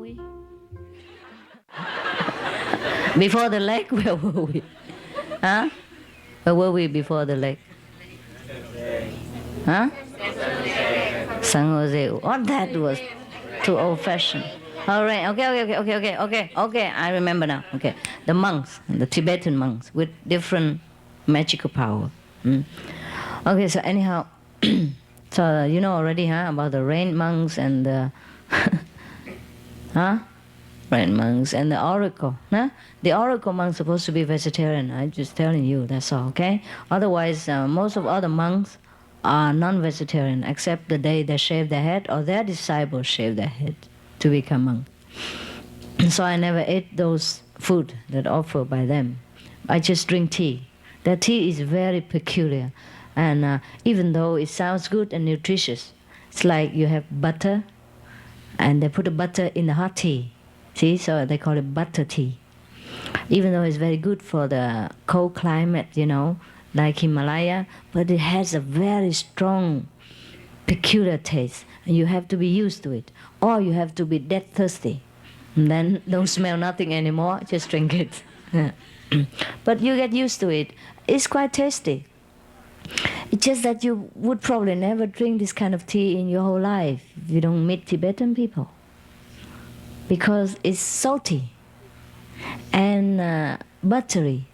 we? Before the lake, where were we? Huh? Where were we before the lake? Huh? San Jose. Oh, that was too old-fashioned. All right. Okay. I remember now. Okay. The monks, the Tibetan monks, with different magical power. Okay. So anyhow, so you know already, huh, about the rain monks and the, huh? Rain monks and the oracle. Huh? The oracle monks supposed to be vegetarian. I'm just telling you. That's all. Okay. Otherwise, most of other monks are non-vegetarian, except the day they shave their head or their disciples shave their head to become monk. So I never ate those food that offered by them. I just drink tea. Their tea is very peculiar, and even though it sounds good and nutritious, it's like you have butter, and they put the butter in the hot tea. See, so they call it butter tea. Even though it's very good for the cold climate, you know, like Himalaya, but it has a very strong, peculiar taste. And you have to be used to it. Or you have to be dead thirsty. And then don't smell nothing anymore, just drink it. But you get used to it. It's quite tasty. It's just that you would probably never drink this kind of tea in your whole life if you don't meet Tibetan people. Because it's salty and buttery.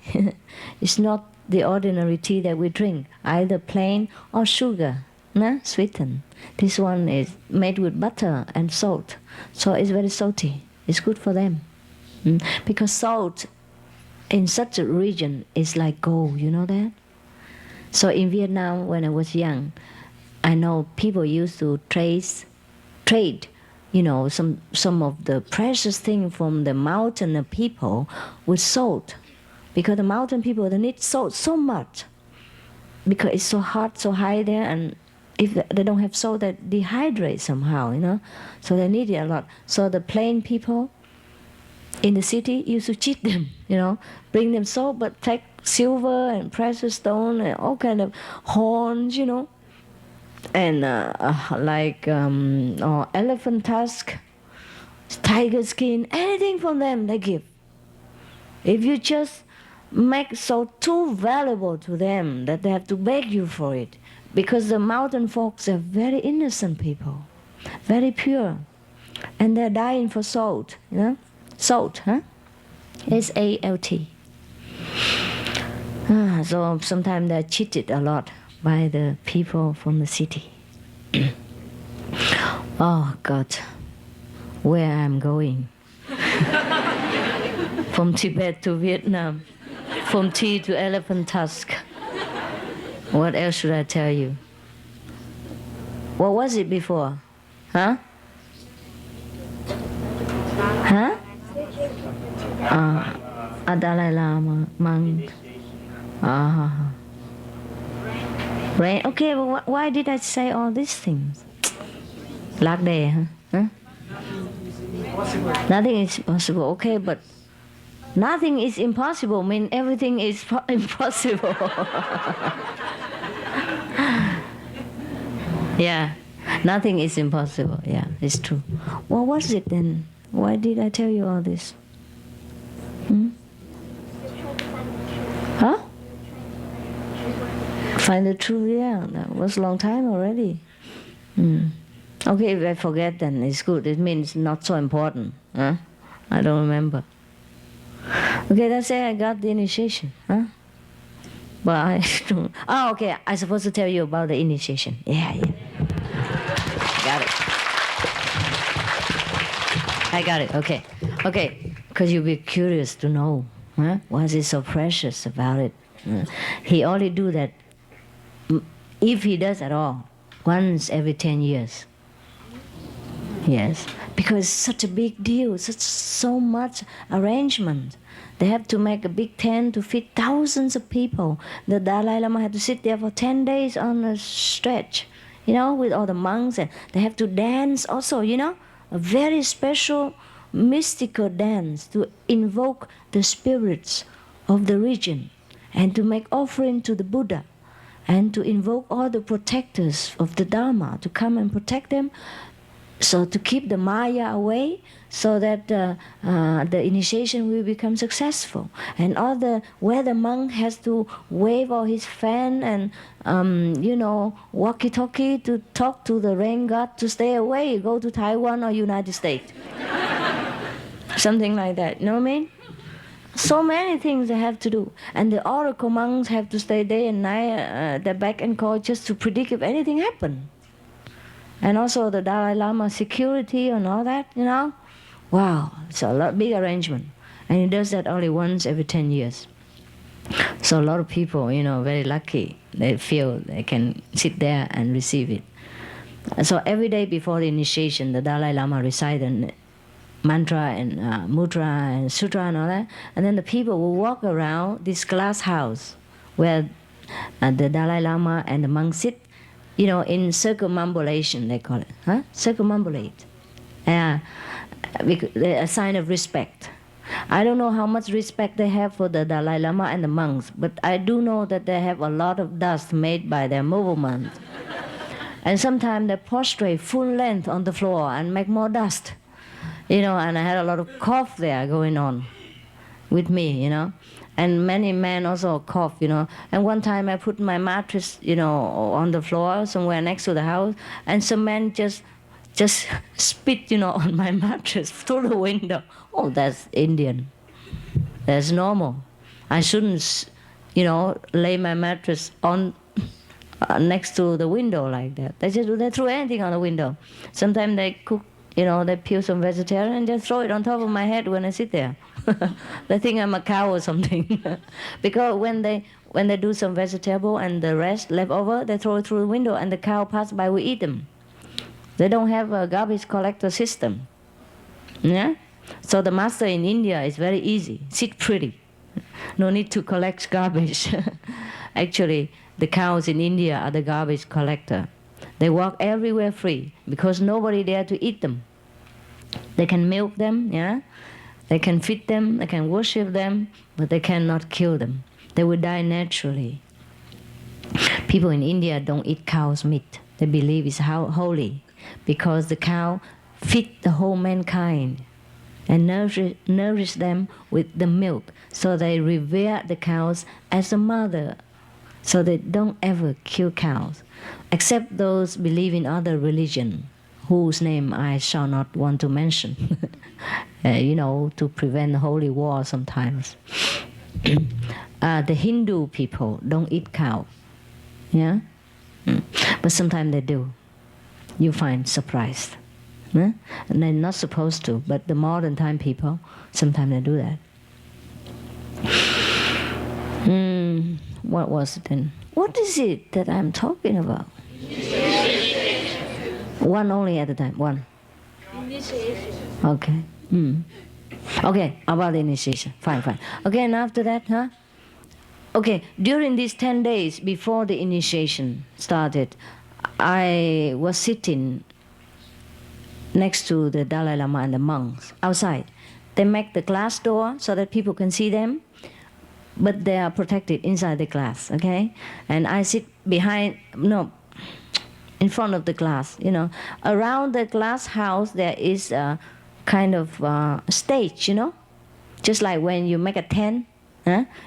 It's not the ordinary tea that we drink, either plain or sugar, sweetened. This one is made with butter and salt, so it's very salty. It's good for them. Because salt in such a region is like gold, you know that? So in Vietnam, when I was young, I know people used to trade, you know, some of the precious thing from the mountain people with salt. Because the mountain people, they need salt so much. Because it's so hot, so high there, and if they don't have salt, they dehydrate somehow, you know. So they need it a lot. So the plain people in the city used to cheat them, you know, bring them salt, but take silver and precious stone and all kind of horns, you know, and or elephant tusk, tiger skin, anything from them they give. If you just make salt too valuable to them that they have to beg you for it, because the mountain folks are very innocent people, very pure, and they're dying for salt, you know. Salt, huh? S-A-L-T. So sometimes they're cheated a lot by the people from the city. Oh God, where I'm going. From Tibet to Vietnam, from tea to elephant tusk. What else should I tell you? What was it before? Huh? Huh? A Dalai Lama, monk. Right? Okay, but why did I say all these things? Last day, huh? Nothing is possible. Okay, but nothing is impossible. I mean, everything is impossible. Yeah, nothing is impossible. Yeah, it's true. What was it then? Why did I tell you all this? Huh? Find the truth, yeah. That was a long time already. Okay, if I forget, then it's good. It means not so important. Huh? I don't remember. Okay, that's it. I got the initiation. Huh? But I don't. Oh, okay. I'm supposed to tell you about the initiation. Yeah. Got it. I got it. Okay. Because you'll be curious to know. Huh? What is so precious about it? He only do that, if he does at all, once every 10 years. Yes, because it's such a big deal, so much arrangement. They have to make a big tent to fit thousands of people. The Dalai Lama had to sit there for 10 days on a stretch, you know, with all the monks, and they have to dance also, you know, a very special mystical dance to invoke the spirits of the region and to make offering to the Buddha and to invoke all the protectors of the Dharma to come and protect them So to keep the Maya away, so that the initiation will become successful. And where the monk has to wave all his fan and walkie-talkie to talk to the rain god to stay away, go to Taiwan or United States. Something like that, you know what I mean? So many things they have to do. And the oracle monks have to stay day and night, the back and call just to predict if anything happened. And also the Dalai Lama security and all that, Wow, it's a lot big arrangement. And he does that only once every 10 years. So a lot of people, very lucky. They feel they can sit there and receive it. So every day before the initiation, the Dalai Lama recited mantra and mudra and sutra and all that. And then the people will walk around this glass house where the Dalai Lama and the monks sit, in circumambulation, they call it. Circumambulate. A sign of respect. I don't know how much respect they have for the Dalai Lama and the monks, but I do know that they have a lot of dust made by their movement. And sometimes they prostrate full length on the floor and make more dust. And I had a lot of cough there going on with me, And many men also cough, And one time I put my mattress, on the floor somewhere next to the house, and some men just spit, on my mattress through the window. Oh, that's Indian. That's normal. I shouldn't, lay my mattress on next to the window like that. They throw anything on the window. Sometimes they cook, they peel some vegetarian and just throw it on top of my head when I sit there. They think I'm a cow or something. Because when they do some vegetable and the rest left over, they throw it through the window and the cow pass by, we eat them. They don't have a garbage collector system. Yeah? So the master in India is very easy. Sit pretty. No need to collect garbage. Actually, the cows in India are the garbage collector. They walk everywhere free because nobody dare to eat them. They can milk them, yeah? They can feed them, they can worship them, but they cannot kill them. They will die naturally. People in India don't eat cow's meat. They believe it's holy because the cow feeds the whole mankind and nourish them with the milk. So they revere the cows as a mother. So they don't ever kill cows, except those believe in other religion, whose name I shall not want to mention, to prevent holy war sometimes. The Hindu people don't eat cow, yeah? But sometimes they do. You find surprised. And they're not supposed to, but the modern time people, sometimes they do that. What was it then? What is it that I'm talking about? One only at a time. One. Initiation. Okay. Okay, about the initiation. Fine. Okay, and after that, Okay, during these 10 days before the initiation started, I was sitting next to the Dalai Lama and the monks outside. They make the glass door so that people can see them, but they are protected inside the glass, okay? And I sit in front of the glass, Around the glass house there is a kind of stage, Just like when you make a tent,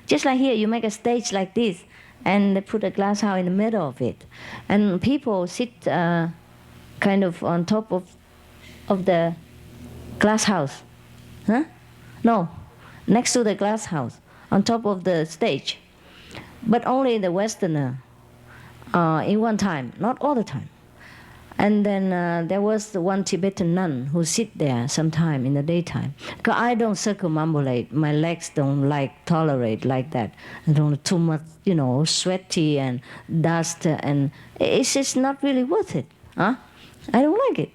Just like here you make a stage like this, and they put a glass house in the middle of it. And people sit kind of on top of the glass house. No, next to the glass house, on top of the stage. But only the Westerner in one time, not all the time. And then there was one Tibetan nun who sit there sometime in the daytime. Because I don't circumambulate, my legs don't tolerate like that. I don't too much, sweaty and dust, and it's just not really worth it. I don't like it.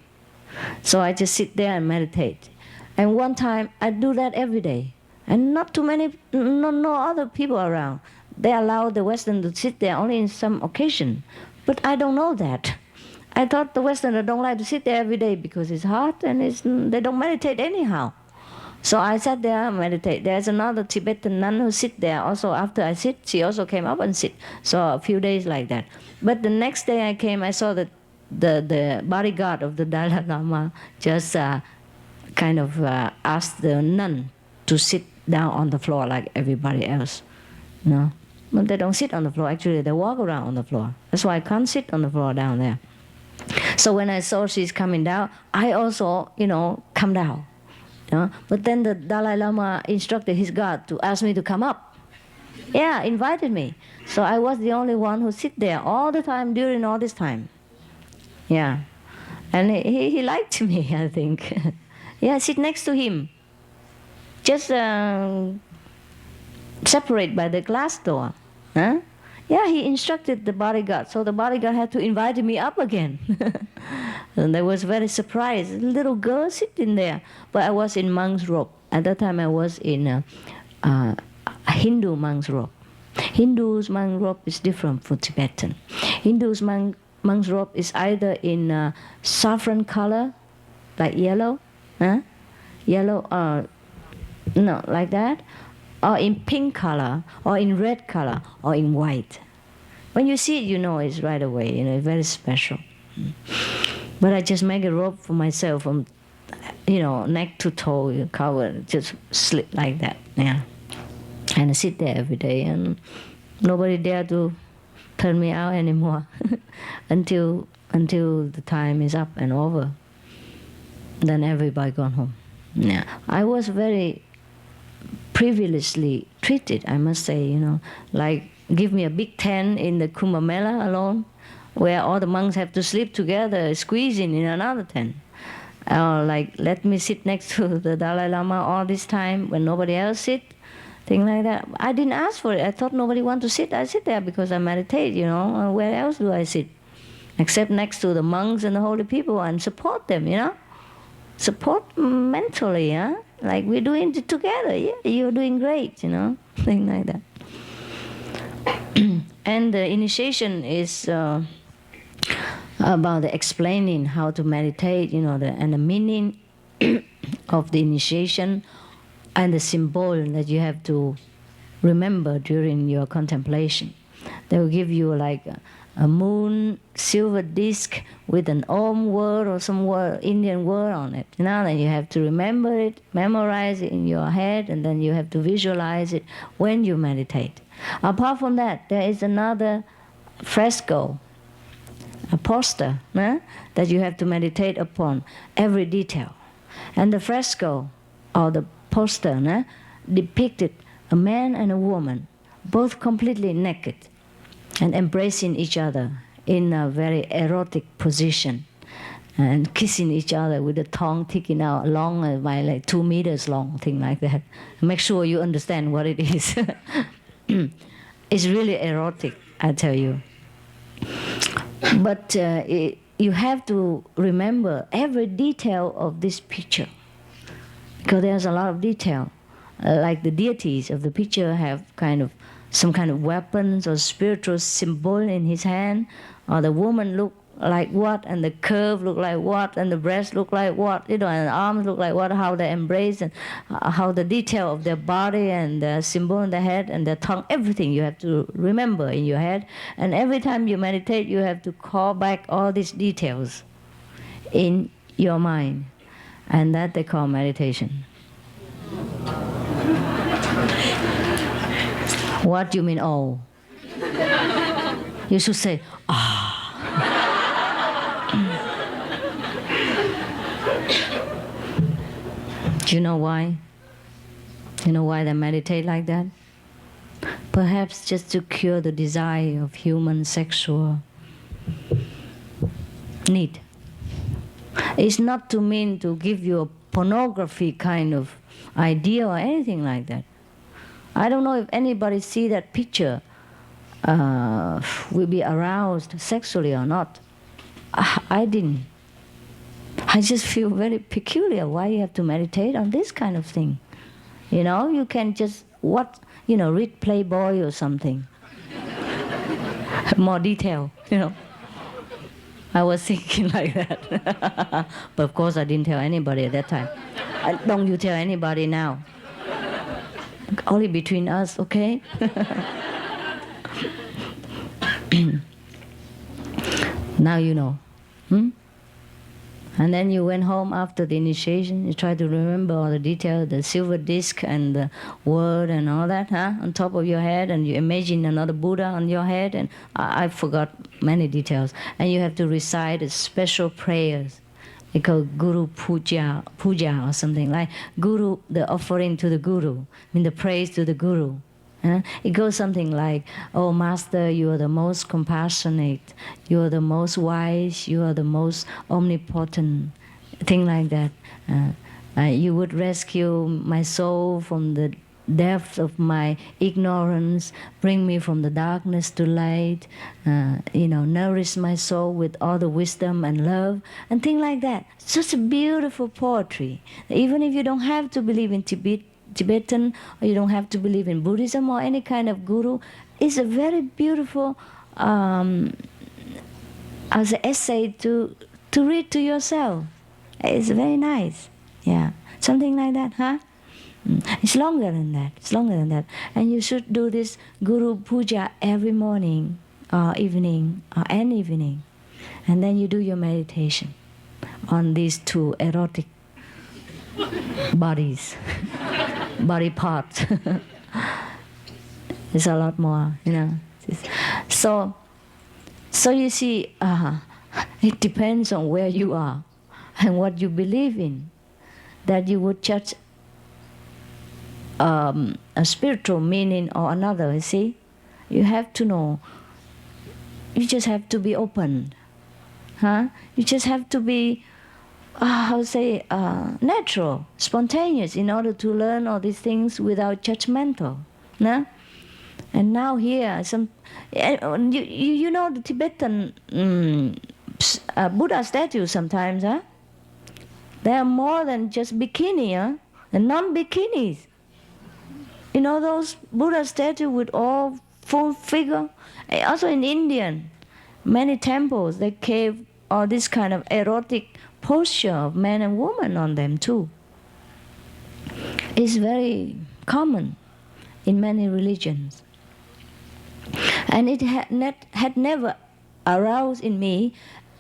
So I just sit there and meditate. And one time I do that every day, and not too many, no other people around. They allow the Western to sit there only in some occasion, but I don't know that. I thought the Westerners don't like to sit there every day because it's hot and they don't meditate anyhow. So I sat there and meditate. There's another Tibetan nun who sit there also. After I sit, she also came up and sit. So a few days like that. But the next day I came, I saw that the bodyguard of the Dalai Lama just asked the nun to sit down on the floor like everybody else. But they don't sit on the floor. Actually, they walk around on the floor. That's why I can't sit on the floor down there. So when I saw she's coming down, I also, come down. But then the Dalai Lama instructed his guard to ask me to come up. Yeah, invited me. So I was the only one who sit there all the time during all this time. Yeah. And he liked me, I think. Yeah, sit next to him. Just separate by the glass door. Huh? Yeah, he instructed the bodyguard. So the bodyguard had to invite me up again. And I was very surprised. A little girl sitting there. But I was in monk's robe. At that time I was in a Hindu monk's robe. Hindu's monk's robe is different from Tibetan. Hindu's monk's robe is either in saffron color, like yellow, yellow, no, like that, or in pink color, or in red color, or in white. When you see it, you know it's right away. It's very special. But I just make a robe for myself from, neck to toe, covered, just slip like that. Yeah. And I sit there every day, and nobody dare to turn me out anymore until the time is up and over. Then everybody gone home. Yeah, I was very privilegedly treated, I must say. Like give me a big tent in the Kumbh Mela alone, where all the monks have to sleep together, squeezing in another tent. Or like let me sit next to the Dalai Lama all this time when nobody else sit. Thing like that. I didn't ask for it. I thought nobody want to sit. I sit there because I meditate, Where else do I sit? Except next to the monks and the holy people and support them, Support mentally, Like we're doing it together. Yeah, you're doing great, Thing like that. And the initiation is about the explaining how to meditate, and the meaning of the initiation, and the symbol that you have to remember during your contemplation. They will give you like a moon silver disc with an Om word or some word, Indian word on it. Then you have to remember it, memorize it in your head, and then you have to visualize it when you meditate. Apart from that, there is another fresco, a poster, that you have to meditate upon every detail. And the fresco, or the poster, depicted a man and a woman, both completely naked and embracing each other in a very erotic position and kissing each other with the tongue sticking out long, by like 2 meters long, thing like that. Make sure you understand what it is. It's really erotic, I tell you. But you have to remember every detail of this picture, because there's a lot of detail. Like the deities of the picture have some kind of weapons or spiritual symbol in his hand, or the woman look like what, and the curve look like what, and the breast look like what, and the arms look like what, how they embrace, and how the detail of their body and the symbol in the head and their tongue, everything you have to remember in your head. And every time you meditate, you have to call back all these details in your mind. And that they call meditation. What do you mean, oh? You should say, ah. Do you know why? You know why they meditate like that? Perhaps just to cure the desire of human sexual need. It's not to mean to give you a pornography kind of idea or anything like that. I don't know if anybody see that picture will be aroused sexually or not. I didn't. I just feel very peculiar why you have to meditate on this kind of thing. You can just read Playboy or something. More detail, I was thinking like that. But of course I didn't tell anybody at that time. Don't you tell anybody now. Only between us, okay? Now you know. And then you went home after the initiation, you tried to remember all the details, the silver disc and the word and all that, on top of your head, and you imagine another Buddha on your head, and I forgot many details. And you have to recite a special prayers. They call Guru Puja or something like Guru, the offering to the Guru, the praise to the Guru. It goes something like, "Oh Master, you are the most compassionate, you are the most wise, you are the most omnipotent," thing like that. You would rescue my soul from the depths of my ignorance, bring me from the darkness to light, nourish my soul with all the wisdom and love, and things like that. Such a beautiful poetry. Even if you don't have to believe in Tibetan, or you don't have to believe in Buddhism or any kind of guru, it's a very beautiful as an essay to read to yourself. It's very nice. Yeah, something like that, huh? It's longer than that. It's longer than that. And you should do this Guru Puja every morning or evening or an evening. And then you do your meditation on these two erotic bodies, body parts. It's a lot more, So you see, it depends on where you are and what you believe in, that you would judge a spiritual meaning or another. You see, you have to know. You just have to be open, You just have to be, natural, spontaneous, in order to learn all these things without judgmental, And now here, you know the Tibetan Buddha statues sometimes, They are more than just bikini, and non-bikinis. You know those Buddha statues with all full figure? Also in Indian, many temples, they carve all this kind of erotic posture of man and woman on them too. It's very common in many religions. And it had never aroused in me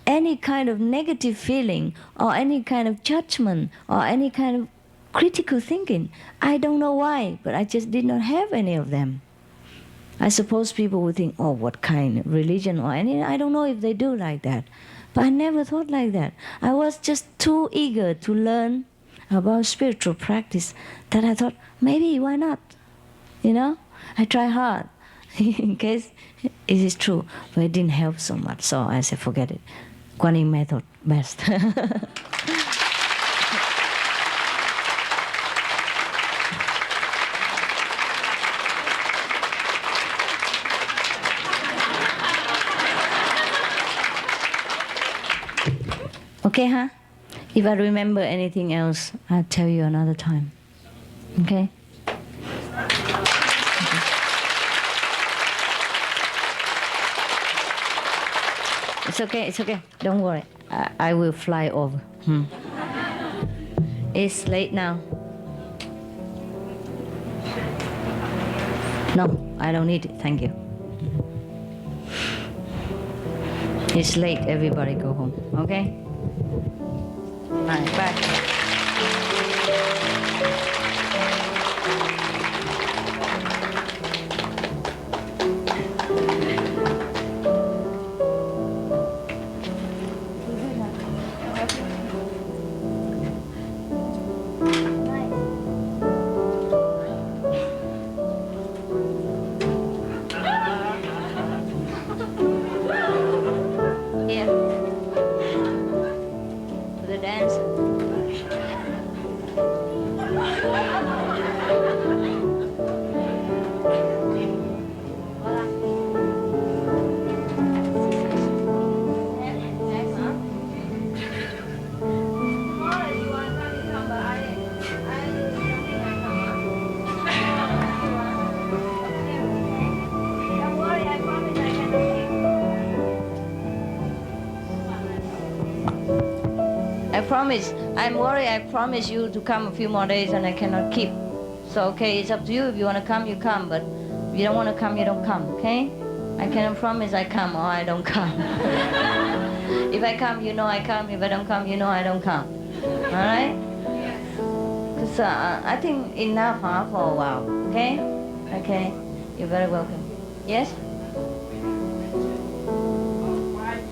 any kind of negative feeling or any kind of judgment or any kind of critical thinking. I don't know why, but I just did not have any of them. I suppose people would think, oh, what kind of religion or any, I don't know if they do like that. But I never thought like that. I was just too eager to learn about spiritual practice that I thought, maybe, why not? I try hard in case it is true, but it didn't help so much. So I said, forget it. Kuan Yin method, best. Okay, If I remember anything else, I'll tell you another time. Okay? It's okay. Don't worry. I will fly over. It's late now. No, I don't need it. Thank you. It's late. Everybody go home. Okay? Bye. I'm worried. I promise you to come a few more days and I cannot keep. So, okay, it's up to you. If you want to come, you come. But if you don't want to come, you don't come, okay? I cannot promise I come or I don't come. If I come, you know I come. If I don't come, you know I don't come. All right? Because I think enough for a while. Okay? Okay. You're very welcome. Yes? Why you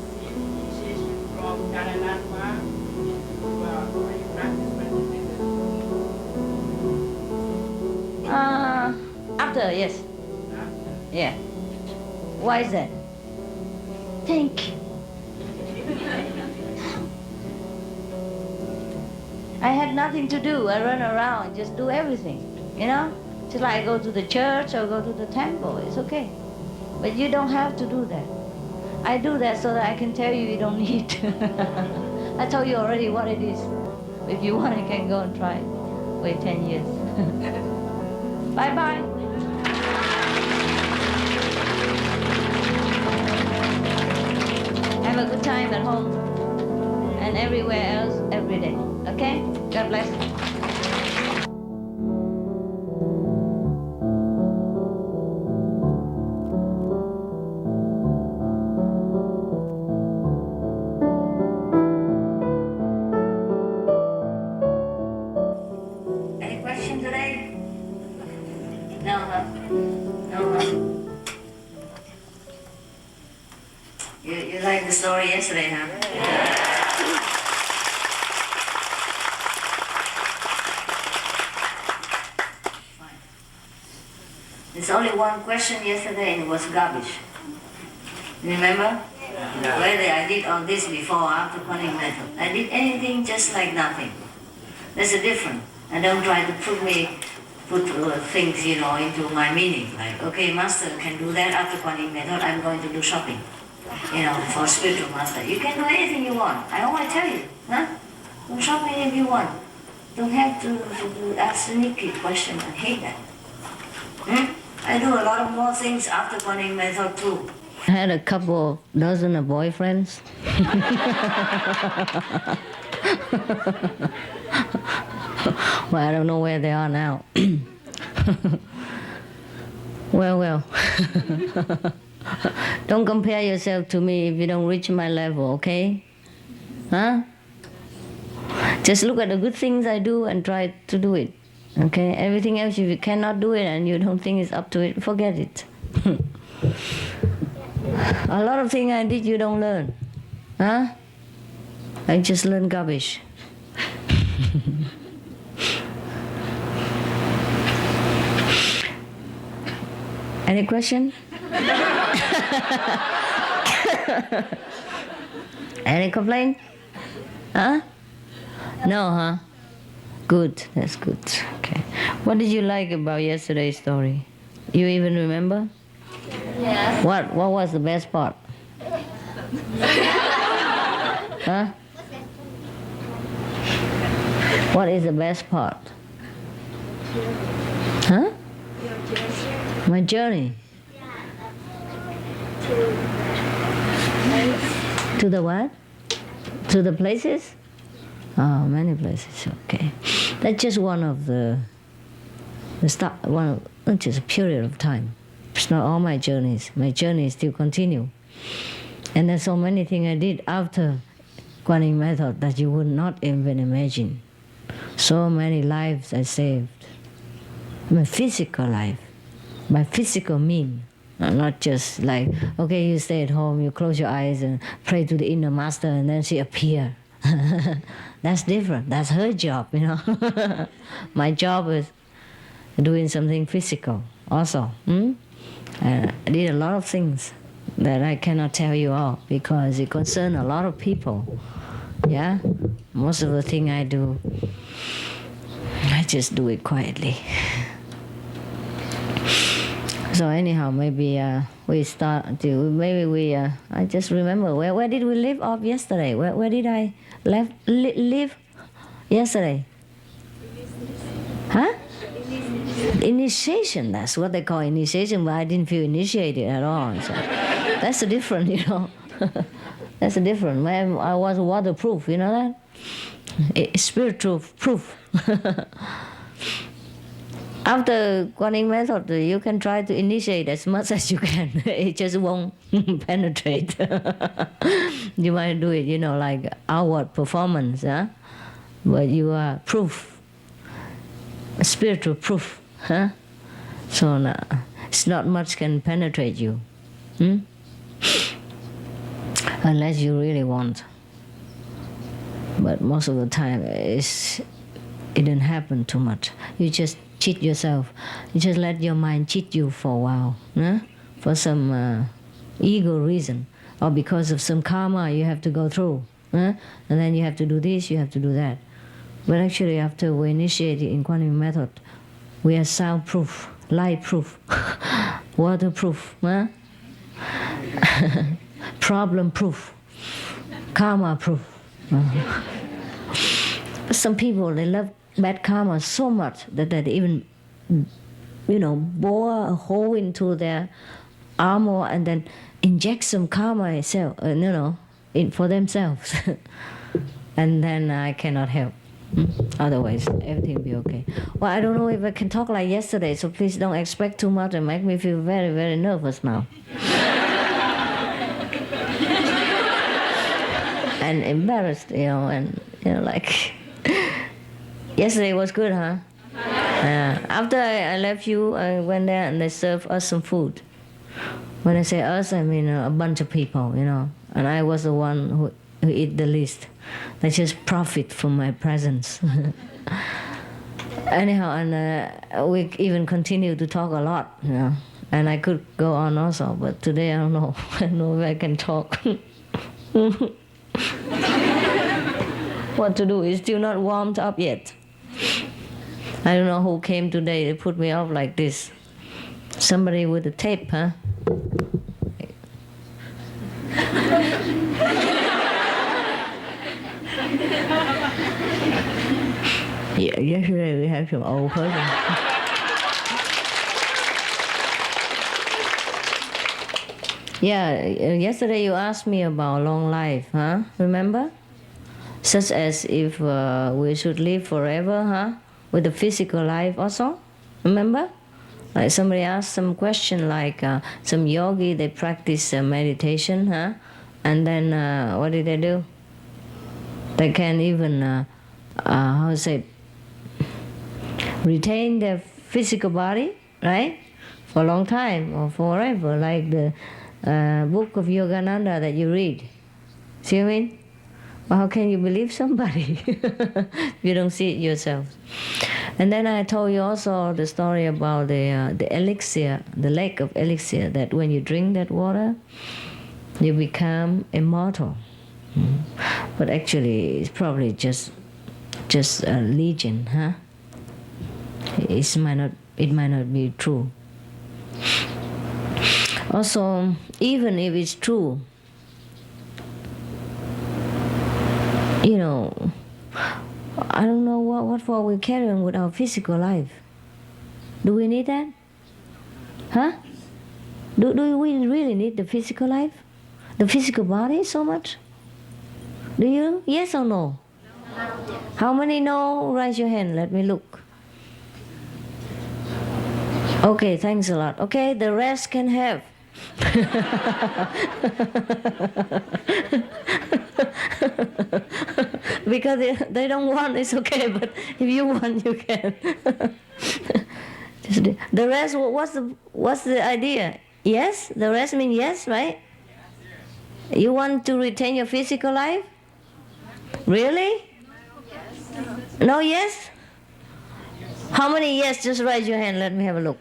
receive initiation from Karanatma? Well, why you practice meditation? After, yes. Yeah. Why is that? Thank you. I had nothing to do. I run around, just do everything, you know? Just like I go to the church or go to the temple, it's okay. But you don't have to do that. I do that so that I can tell you don't need to. I told you already what it is. If you want, you can go and try it. Wait 10 years. Bye-bye. Have a good time at home and everywhere else every day. Okay? God bless. Any question today? No, huh? No, huh? You liked the story yesterday, huh? Fine. There's only one question yesterday and it was garbage. Remember? Yeah. Whether I did all this before or after Kuan method. I did anything just like nothing. There's a difference. And don't try to put things, into my meaning. Like, okay, master can do that after Kuan method, I'm going to do shopping. For spiritual master. You can do anything you want. I always tell you, huh? Do shopping if you want. Don't have to ask sneaky question. I hate that. I do a lot of more things after Kuan method too. I had a couple dozen of boyfriends. Well, I don't know where they are now. Well. Don't compare yourself to me if you don't reach my level, okay? Huh? Just look at the good things I do and try to do it. Okay? Everything else, if you cannot do it and you don't think it's up to it, forget it. A lot of things I did you don't learn. Huh? I just learn garbage. Any question? Any complaint? Huh? No, huh? Good, that's good. Okay. What did you like about yesterday's story? You even remember? Yes. What was the best part? Huh? What is the best part? Huh? My journey. To the what? To the places? Oh, many places. Okay, that's just one of the start. Not just a period of time. It's not all my journeys. My journeys still continue, and there's so many things I did after Kuan method that you would not even imagine. So many lives I saved. My physical life, my physical mean. Not just like, okay, you stay at home, you close your eyes and pray to the inner master and then she appear. That's different. That's her job, My job is doing something physical also. I did a lot of things that I cannot tell you all because it concerns a lot of people. Yeah? Most of the thing I do, I just do it quietly. So anyhow, maybe we start to, I just remember, where did we leave off yesterday? Where did I leave yesterday? Huh? Initiation, that's what they call initiation, but I didn't feel initiated at all. So that's a different, That's a different. I was waterproof, you know that? Spiritual proof. After Guanyin method, you can try to initiate as much as you can. It just won't penetrate. You might do it, like outward performance, huh? But you are proof, spiritual proof, huh? So it's not much can penetrate you, unless you really want. But most of the time, it didn't happen too much. You just cheat yourself. You just let your mind cheat you for a while, for some ego reason, or because of some karma you have to go through, and then you have to do this, you have to do that. But actually, after we initiate in Guanyin method, we are soundproof, light-proof, waterproof, problem-proof, karma-proof. Some people, they love bad karma so much that they even, bore a hole into their armor and then inject some karma itself, for themselves. And then I cannot help. Otherwise, everything will be okay. Well, I don't know if I can talk like yesterday, so please don't expect too much and make me feel very, very nervous now. And embarrassed, and like yesterday was good, huh? After I left you, I went there and they served us some food. When I say us, I mean a bunch of people, and I was the one who eat the least. They just profit from my presence. Anyhow, and we even continue to talk a lot, and I could go on also, but today I don't know. I don't know if I can talk. What to do? It's still not warmed up yet. I don't know who came today. They put me off like this. Somebody with a tape, huh? Yeah, yesterday we had some old person. Yeah, yesterday you asked me about long life, huh? Remember? Such as if we should live forever, huh? With the physical life also, remember? Like somebody asked some question like some yogi, they practice meditation, huh? And then what did they do? They can even, retain their physical body, right? For a long time or forever, like the book of Yogananda that you read. See what I mean? Well, how can you believe somebody if you don't see it yourself? And then I told you also the story about the elixir, the lake of elixir, that when you drink that water, you become immortal. But actually, it's probably just a legend, huh? It might not be true. Also, even if it's true, I don't know what for we carry on with our physical life. Do we need that? Huh? Do we really need the physical life? The physical body so much? Do you? Yes or no? How many know? Raise your hand. Let me look. Okay, thanks a lot. Okay, the rest can have. Because they don't want, it's okay, but if you want, you can. The rest, what's the idea? Yes? The rest means yes, right? You want to retain your physical life? Really? No yes? How many yes? Just raise your hand, let me have a look.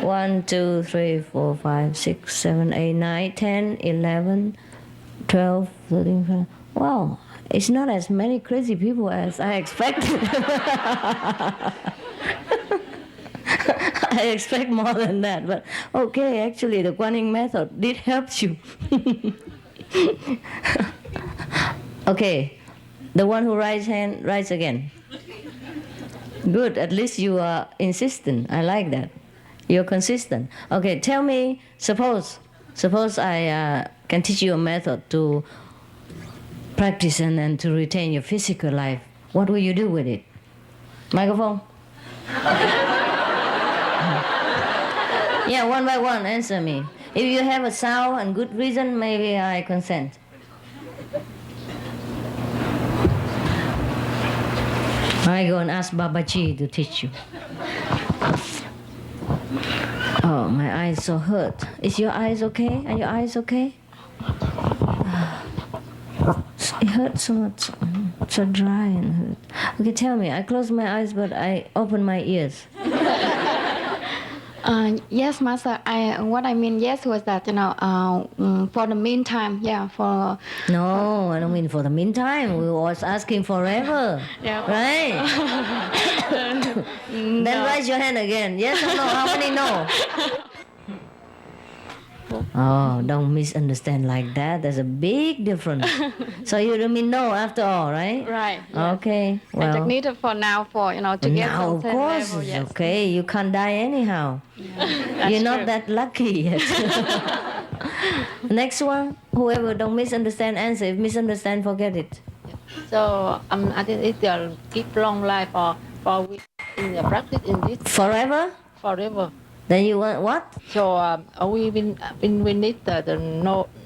1, 2, 3, 4, 5, 6, 7, 8, 9, 10, 11, 12, 13, 14. Wow, it's not as many crazy people as I expected. I expect more than that, but okay, actually the Guanyin method did help you. Okay, the one who raises hand, rise again. Good, at least you are insistent. I like that. You're consistent. Okay, tell me, suppose I can teach you a method to practice and to retain your physical life. What will you do with it? Microphone. Yeah, one by one, answer me. If you have a sound and good reason, maybe I consent. I go and ask Babaji to teach you. Oh, my eyes so hurt. Is your eyes okay? Are your eyes okay? It hurts so much. So dry and hurt. Okay, tell me. I close my eyes, but I open my ears. Yes, Master. What I mean, yes, was that for the meantime, yeah, for. No, I don't mean for the meantime. We was asking forever, Yeah. right? Then raise your hand again. Yes or no? How many no? Oh, don't misunderstand like that. There's a big difference. So you don't mean no after all, right? Right. Yes. Okay. I Well, just needed for now for to get now of some course level, it's yes. okay. You can't die anyhow. That's You're not true. that lucky yet. Next one, whoever don't misunderstand, answer. If misunderstand, forget it. So I think it will keep long life for we in the practice in this Forever? forever. Then you want what? So we need the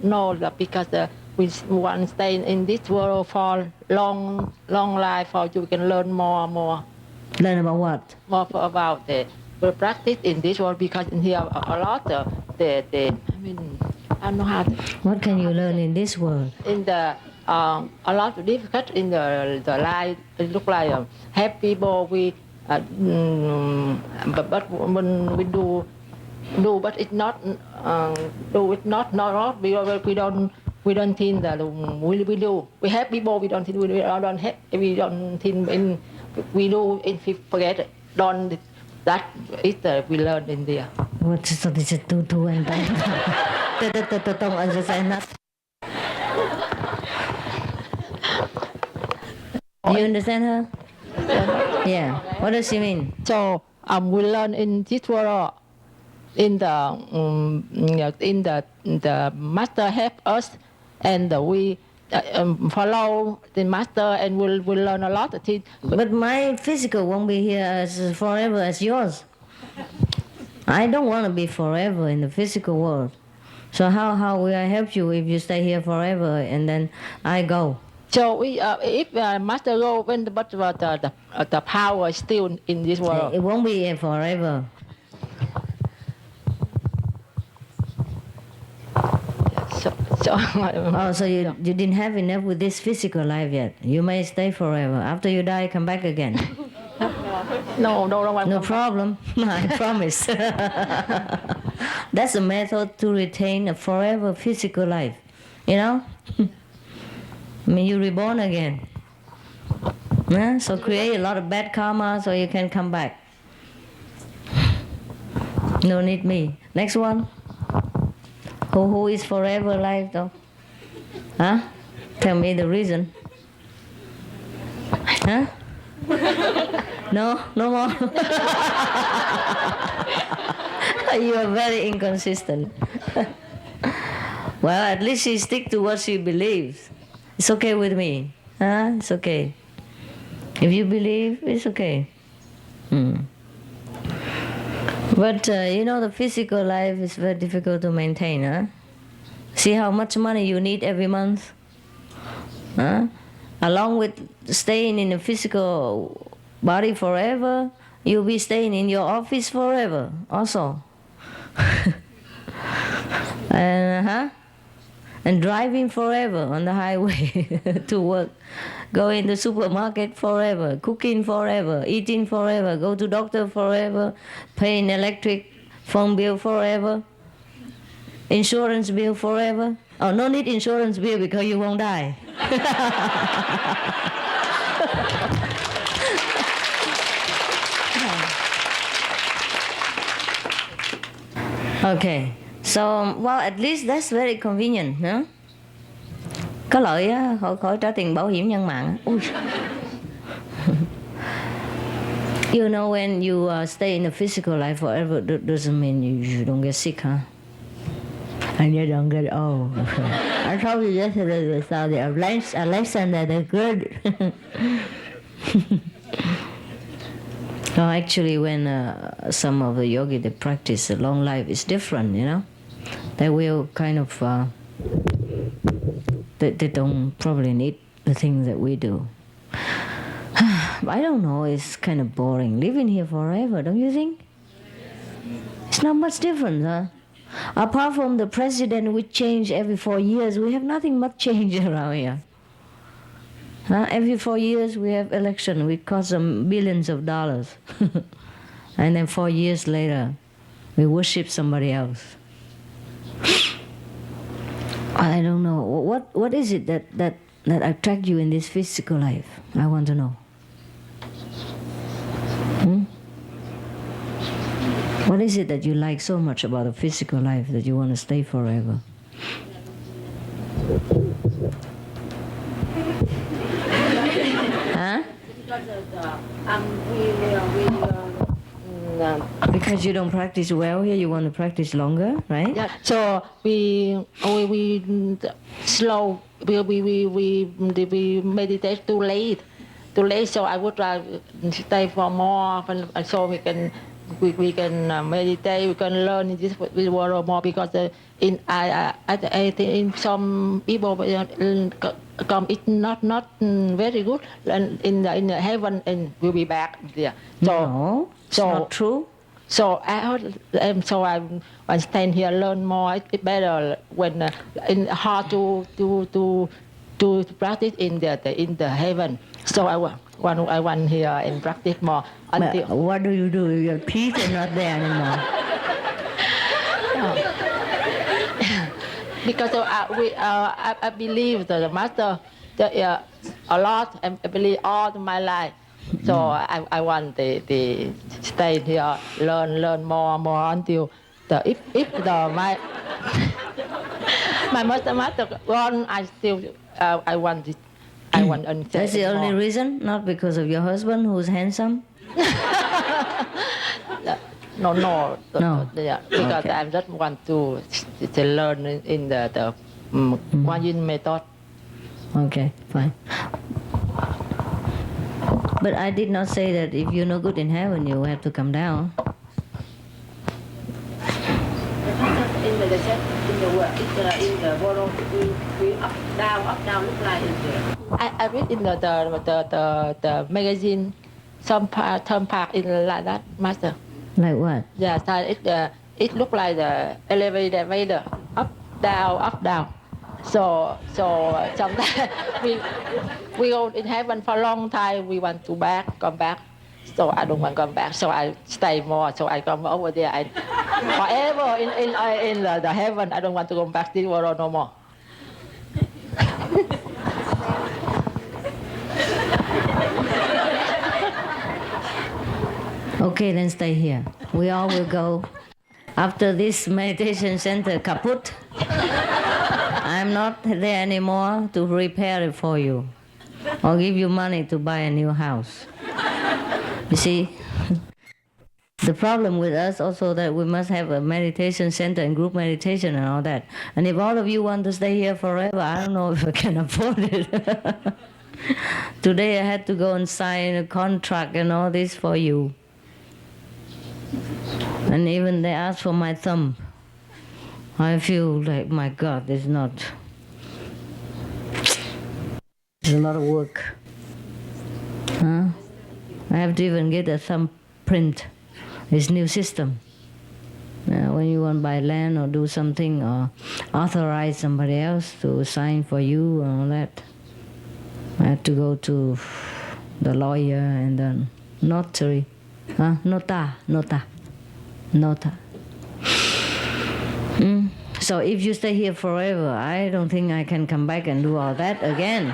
know that because we want to stay in this world for long life, or you can learn more Learn about what? about the practice in this world, because in here a lot I don't know how to, What can you learn in this world? in the a lot of difficult in the life. It look like happy people but when we do but it's not do it not because we don't think that we do. We have people we don't think we don't think we do in forget it. Don't that is we learn in there. What is it? Two and don't understand that. You understand her? Yeah. What does she mean? So we learn in this world, in the master help us, and we follow the master, and we'll learn a lot of things. But my physical won't be here as forever as yours. I don't want to be forever in the physical world. So how will I help you if you stay here forever and then I go? So we, if master go, when but the power is still in this world. It won't be here forever. So you didn't have enough with this physical life yet. You may stay forever. After you die, come back again. No problem. I promise. That's a method to retain a forever physical life. You know? I mean, you reborn again. Yeah? So create a lot of bad karma so you can come back. No need me. Next one. Who is forever life though? Huh? Tell me the reason. Huh? No more. You are very inconsistent. Well, at least she stick to what she believes. It's okay with me. Huh? It's okay. If you believe, it's okay. But the physical life is very difficult to maintain. Huh? See how much money you need every month? Huh? Along with staying in the physical body forever, you'll be staying in your office forever also. And driving forever on the highway to work. Go in the supermarket forever, cooking forever, eating forever, go to doctor forever, paying electric, phone bill forever, insurance bill forever. Oh, no need insurance bill because you won't die. Okay. So, well, at least that's very convenient, no? Có lợi á, khỏi trả tiền bảo hiểm nhân mạng. Ui. You know, when you stay in the physical life forever, doesn't mean you don't get sick, huh? And you don't get old. I told you yesterday the Saudi Alexander the Good. No, actually, when some of the yogi they practice a long life, it's different, you know. They will kind of, they don't probably need the things that we do. I don't know, it's kind of boring. Living here forever, don't you think? It's not much different, huh? Apart from the president, we change every 4 years, we have nothing much change around here. Every 4 years we have election, we cost them billions of dollars. And then 4 years later, we worship somebody else. I don't know. What is it that attracts you in this physical life? I want to know. What is it that you like so much about the physical life that you want to stay forever? Huh? Because you don't practice well here, you want to practice longer, right? Yeah. So we slow. We meditate too late. So I would stay for more, so we can meditate. We can learn in this world more because I think in some people come it's not very good, and in the heaven and we'll be back there. So no, it's not true. So I stand here, learn more. It's better when in hard to practice in the heaven. So I want here and practice more. But what do? Your feet are not there anymore. Because I believe that the master a lot, and I believe all my life. So I want to stay here, learn more until if my master gone, I still I want it. I want. That's the only reason, not because of your husband who's handsome. No. Yeah, because Okay. I just want to learn in the Kuan Yin method. Okay, fine. But I did not say that if you're no good in heaven, you have to come down. In the world, we up down, look like I read in the magazine some part in like that, master. Like what? Yeah, so it look like the elevator, up down. So sometimes we go in heaven for a long time. We want to come back. So I don't want to come back. So I stay more. So I come over there. Forever in the heaven. I don't want to go back to the world no more. Okay, then stay here. We all will go. After this meditation center kaput, I'm not there anymore to repair it for you or give you money to buy a new house. You see, the problem with us also that we must have a meditation center and group meditation and all that. And if all of you want to stay here forever, I don't know if I can afford it. Today I had to go and sign a contract and all this for you. And even they asked for my thumb. I feel like, my God, it's a lot of work. Huh? I have to even get a thumbprint. It's new system. When you want to buy land or do something or authorize somebody else to sign for you and all that, I have to go to the lawyer and then notary. Nota. So if you stay here forever, I don't think I can come back and do all that again.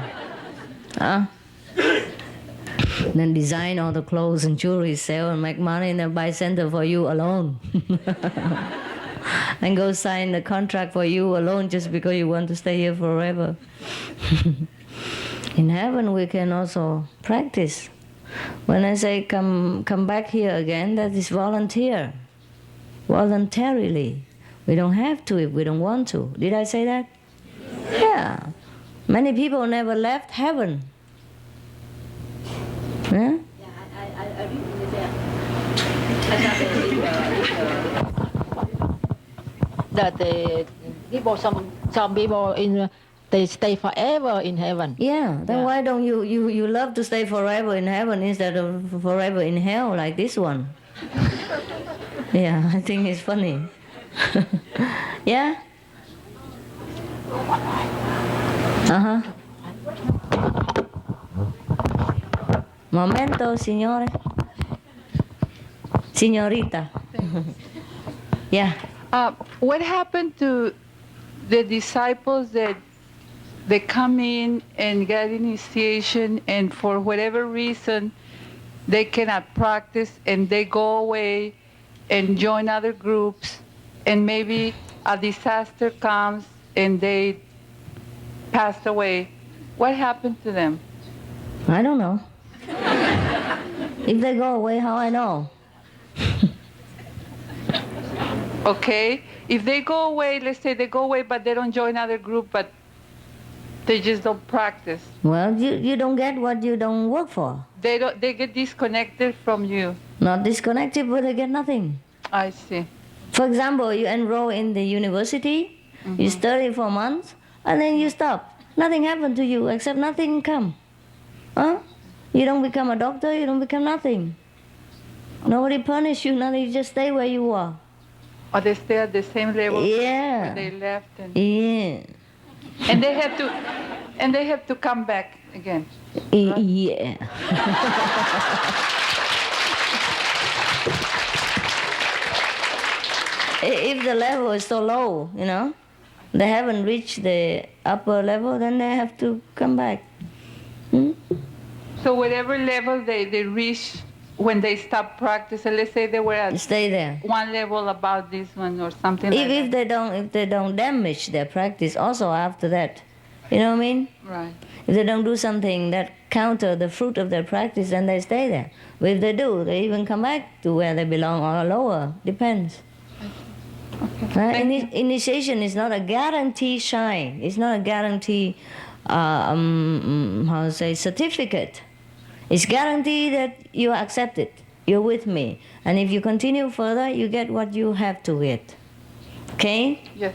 Then design all the clothes and jewelry, sell and make money and then buy center for you alone. And go sign the contract for you alone just because you want to stay here forever. In heaven we can also practice. When I say come back here again, that is voluntarily. We don't have to if we don't want to. Did I say that? Yeah. Many people never left heaven. Huh? Yeah, I read in there. that some people they stay forever in heaven. Yeah, then Yeah. why don't you love to stay forever in heaven instead of forever in hell like this one? Yeah, I think it's funny. Yeah? Uh-huh. Momento, signore. Signorita. Yeah. What happened to the disciples that they come in and get initiation, and for whatever reason they cannot practice and they go away and join other groups, and maybe a disaster comes and they pass away? What happened to them? I don't know. If they go away, how I know? Okay, if they go away, let's say they go away but they don't join other group, but they just don't practice. Well, you don't get what you don't work for. They get disconnected from you. Not disconnected, but they get nothing. I see. For example, you enroll in the university, you study for months, and then you stop. Nothing happened to you except nothing come. Huh? You don't become a doctor, you don't become nothing. Nobody punish you, nothing, you just stay where you are. Or they stay at the same level Yeah. where they left, and Yeah. they have to come back again. Yeah. If the level is so low, they haven't reached the upper level, then they have to come back. So whatever level they reach when they stop practicing, let's say they were at Stay there. one level about this one or something like If they don't damage their practice also after that, you know what I mean? Right. If they don't do something that counter the fruit of their practice, then they stay there. But if they do, they even come back to where they belong or lower. Depends. Initiation is not a guarantee shine. It's not a guarantee, certificate. It's guarantee that you are accepted. You're with me. And if you continue further, you get what you have to get. Okay? Yes.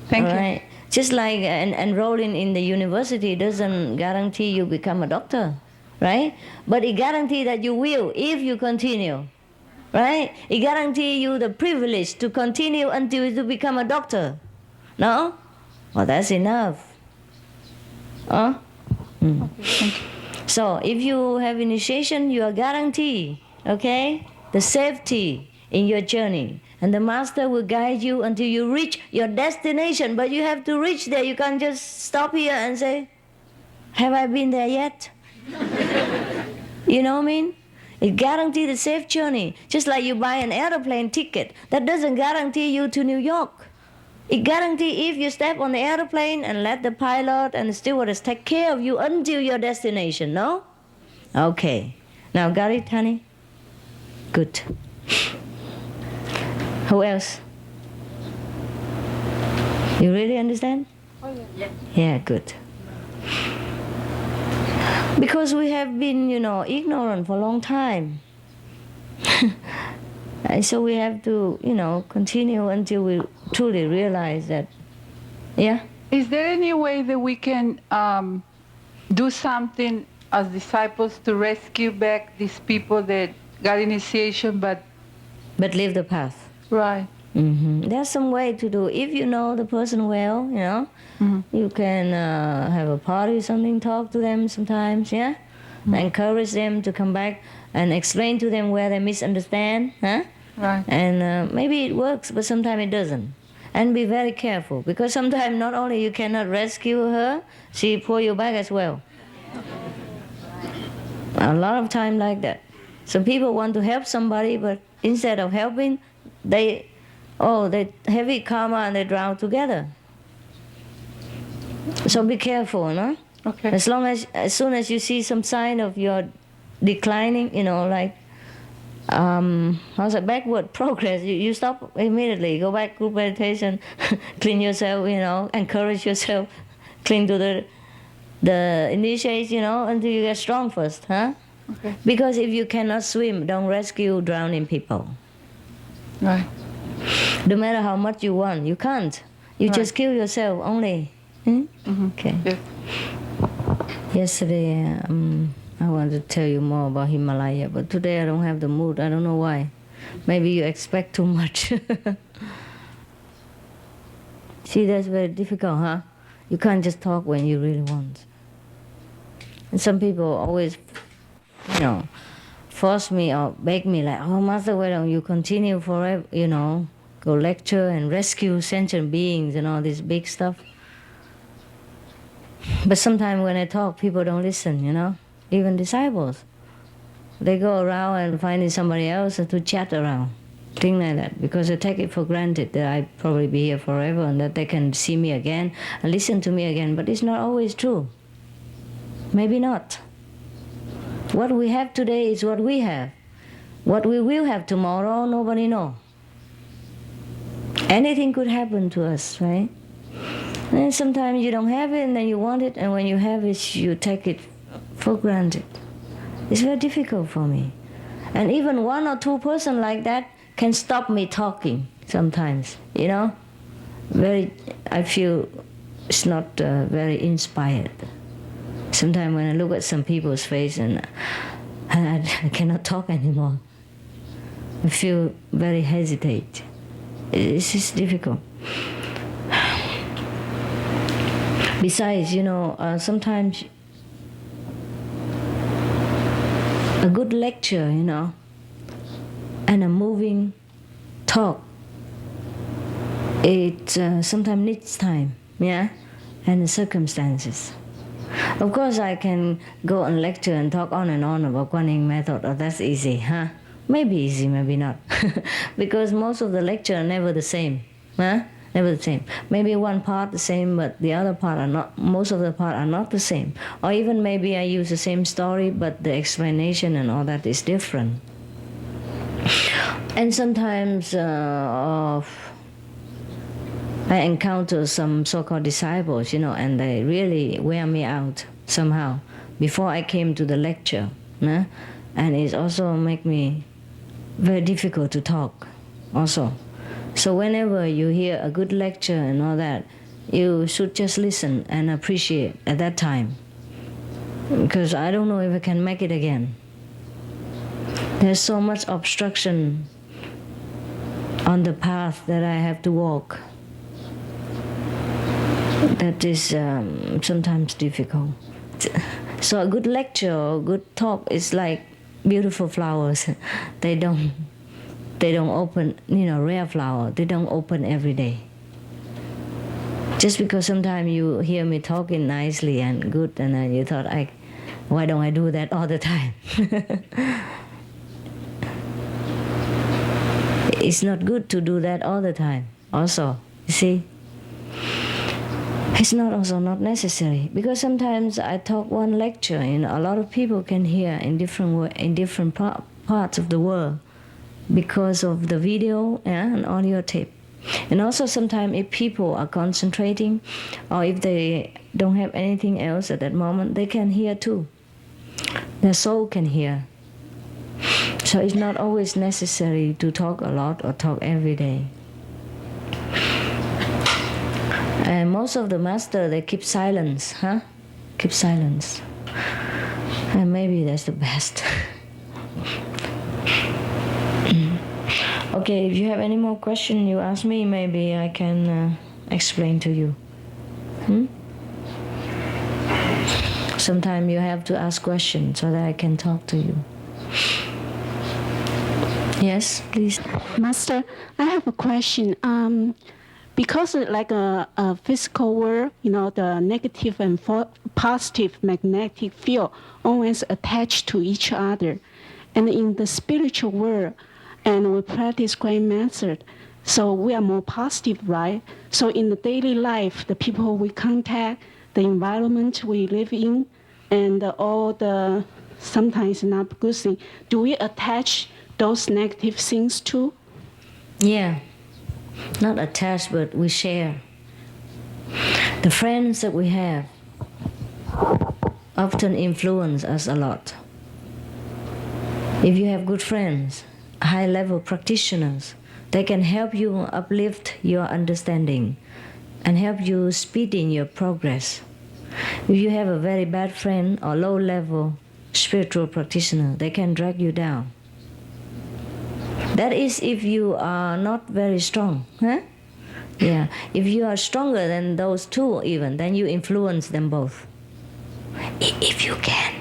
Thank you. Right. Just like enrolling in the university doesn't guarantee you become a doctor, right? But it guarantees that you will if you continue, right? It guarantees you the privilege to continue until you become a doctor. No? Well, that's enough. Huh? So if you have initiation, you are guaranteed, okay, the safety in your journey. And the master will guide you until you reach your destination. But you have to reach there. You can't just stop here and say, have I been there yet? You know what I mean? It guarantees the safe journey. Just like you buy an airplane ticket. That doesn't guarantee you to New York. It guarantees if you step on the airplane and let the pilot and the stewardess take care of you until your destination, no? Okay. Now got it, honey? Good. Who else? You really understand? Oh, yeah. Yeah, good. Because we have been, ignorant for a long time. And so we have to, continue until we truly realize that. Yeah? Is there any way that we can do something as disciples to rescue back these people that got initiation but leave the path. Right. There's some way to do. If you know the person well, you can have a party or something, talk to them sometimes, yeah? Encourage them to come back and explain to them where they misunderstand, huh? Right. And maybe it works, but sometimes it doesn't. And be very careful, because sometimes not only you cannot rescue her, she pull you back as well. A lot of time like that. So people want to help somebody, but instead of helping, they heavy karma and they drown together. So be careful, no? Okay. As soon as you see some sign of your declining, backward progress, you stop immediately. Go back, group meditation, clean yourself, encourage yourself, cling to the initiate, until you get strong first, huh? Okay. Because if you cannot swim, don't rescue drowning people. Right. No matter how much you want, you can't. You Right. just kill yourself only. Hmm? Okay. Yes. Yesterday, I wanted to tell you more about Himalaya, but today I don't have the mood. I don't know why. Maybe you expect too much. See, that's very difficult, huh? You can't just talk when you really want. And some people always, force me or beg me like, oh, Master, why don't you continue forever, go lecture and rescue sentient beings and all this big stuff. But sometimes when I talk, people don't listen, even disciples. They go around and finding somebody else to chat around, things like that, because they take it for granted that I probably be here forever and that they can see me again and listen to me again, but it's not always true. Maybe not. What we have today is what we have. What we will have tomorrow, nobody knows. Anything could happen to us, right? And sometimes you don't have it and then you want it, and when you have it, you take it for granted. It's very difficult for me. And even one or two persons like that can stop me talking sometimes, I feel it's not very inspired. Sometimes when I look at some people's face and I cannot talk anymore, I feel very hesitate. It's just difficult. Besides, sometimes a good lecture, and a moving talk, it sometimes needs time, and the circumstances. Of course, I can go and lecture and talk on and on about Guanyin method. Oh, that's easy, huh? Maybe easy, maybe not. Because most of the lecture are never the same, huh? Never the same. Maybe one part the same, but the other part are not. Most of the part are not the same. Or even maybe I use the same story, but the explanation and all that is different. And sometimes I encounter some so-called disciples, and they really wear me out somehow before I came to the lecture. And it also make me very difficult to talk also. So whenever you hear a good lecture and all that, you should just listen and appreciate at that time. Because I don't know if I can make it again. There's so much obstruction on the path that I have to walk. That is sometimes difficult. So a good lecture or good talk is like beautiful flowers. They don't open, rare flower. They don't open every day. Just because sometimes you hear me talking nicely and good, and then you thought, why don't I do that all the time? It's not good to do that all the time. Also, you see, it's not necessary, because sometimes I talk one lecture, a lot of people can hear in different parts of the world because of the video and audio tape. And also sometimes if people are concentrating or if they don't have anything else at that moment, they can hear too. Their soul can hear. So it's not always necessary to talk a lot or talk every day. And most of the masters, they keep silence, huh? Keep silence. And maybe that's the best. Okay, if you have any more question, you ask me, maybe I can explain to you. Sometimes you have to ask questions so that I can talk to you. Yes, please. Master, I have a question. Because like a physical world, the negative and positive magnetic field always attached to each other. And in the spiritual world, and we practice great method, so we are more positive, right? So in the daily life, the people we contact, the environment we live in, and all the sometimes not good thing, do we attach those negative things too? Yeah, not attached, but we share. The friends that we have often influence us a lot. If you have good friends, high-level practitioners, They can help you uplift your understanding and help you speed in your progress. If you have a very bad friend or low-level spiritual practitioner, they can drag you down. That is if you are not very strong. Huh? Yeah. If you are stronger than those two even, then you influence them both. If you can.